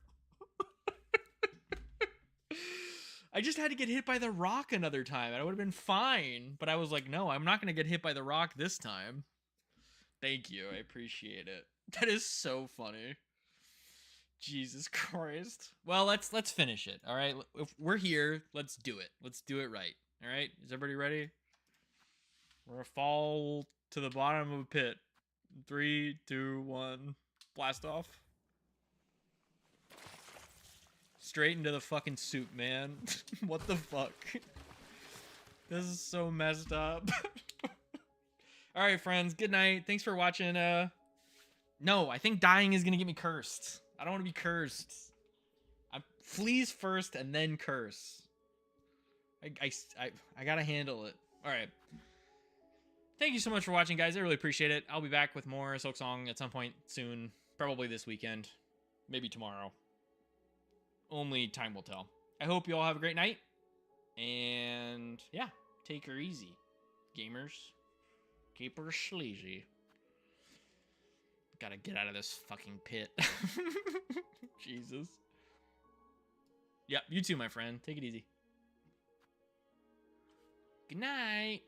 I just had to get hit by the rock another time. I would have been fine. But I was like, no, I'm not going to get hit by the rock this time. Thank you. I appreciate it. That is so funny. Jesus Christ. Well, let's finish it. All right. If we're here, let's do it. Let's do it right. All right. Is everybody ready? We're going to fall to the bottom of a pit. 3, 2, 1. Blast off. Straight into the fucking soup, man. What the fuck? This is so messed up. Alright, friends. Good night. Thanks for watching. No, I think dying is gonna get me cursed. I don't want to be cursed. Fleas first and then curse. I gotta handle it. Alright. Thank you so much for watching, guys. I really appreciate it. I'll be back with more Silksong at some point soon. Probably this weekend. Maybe tomorrow. Only time will tell. I hope you all have a great night. And yeah, take her easy, gamers. Keep her sleazy. Gotta get out of this fucking pit. Jesus. Yep, you too, my friend. Take it easy. Good night.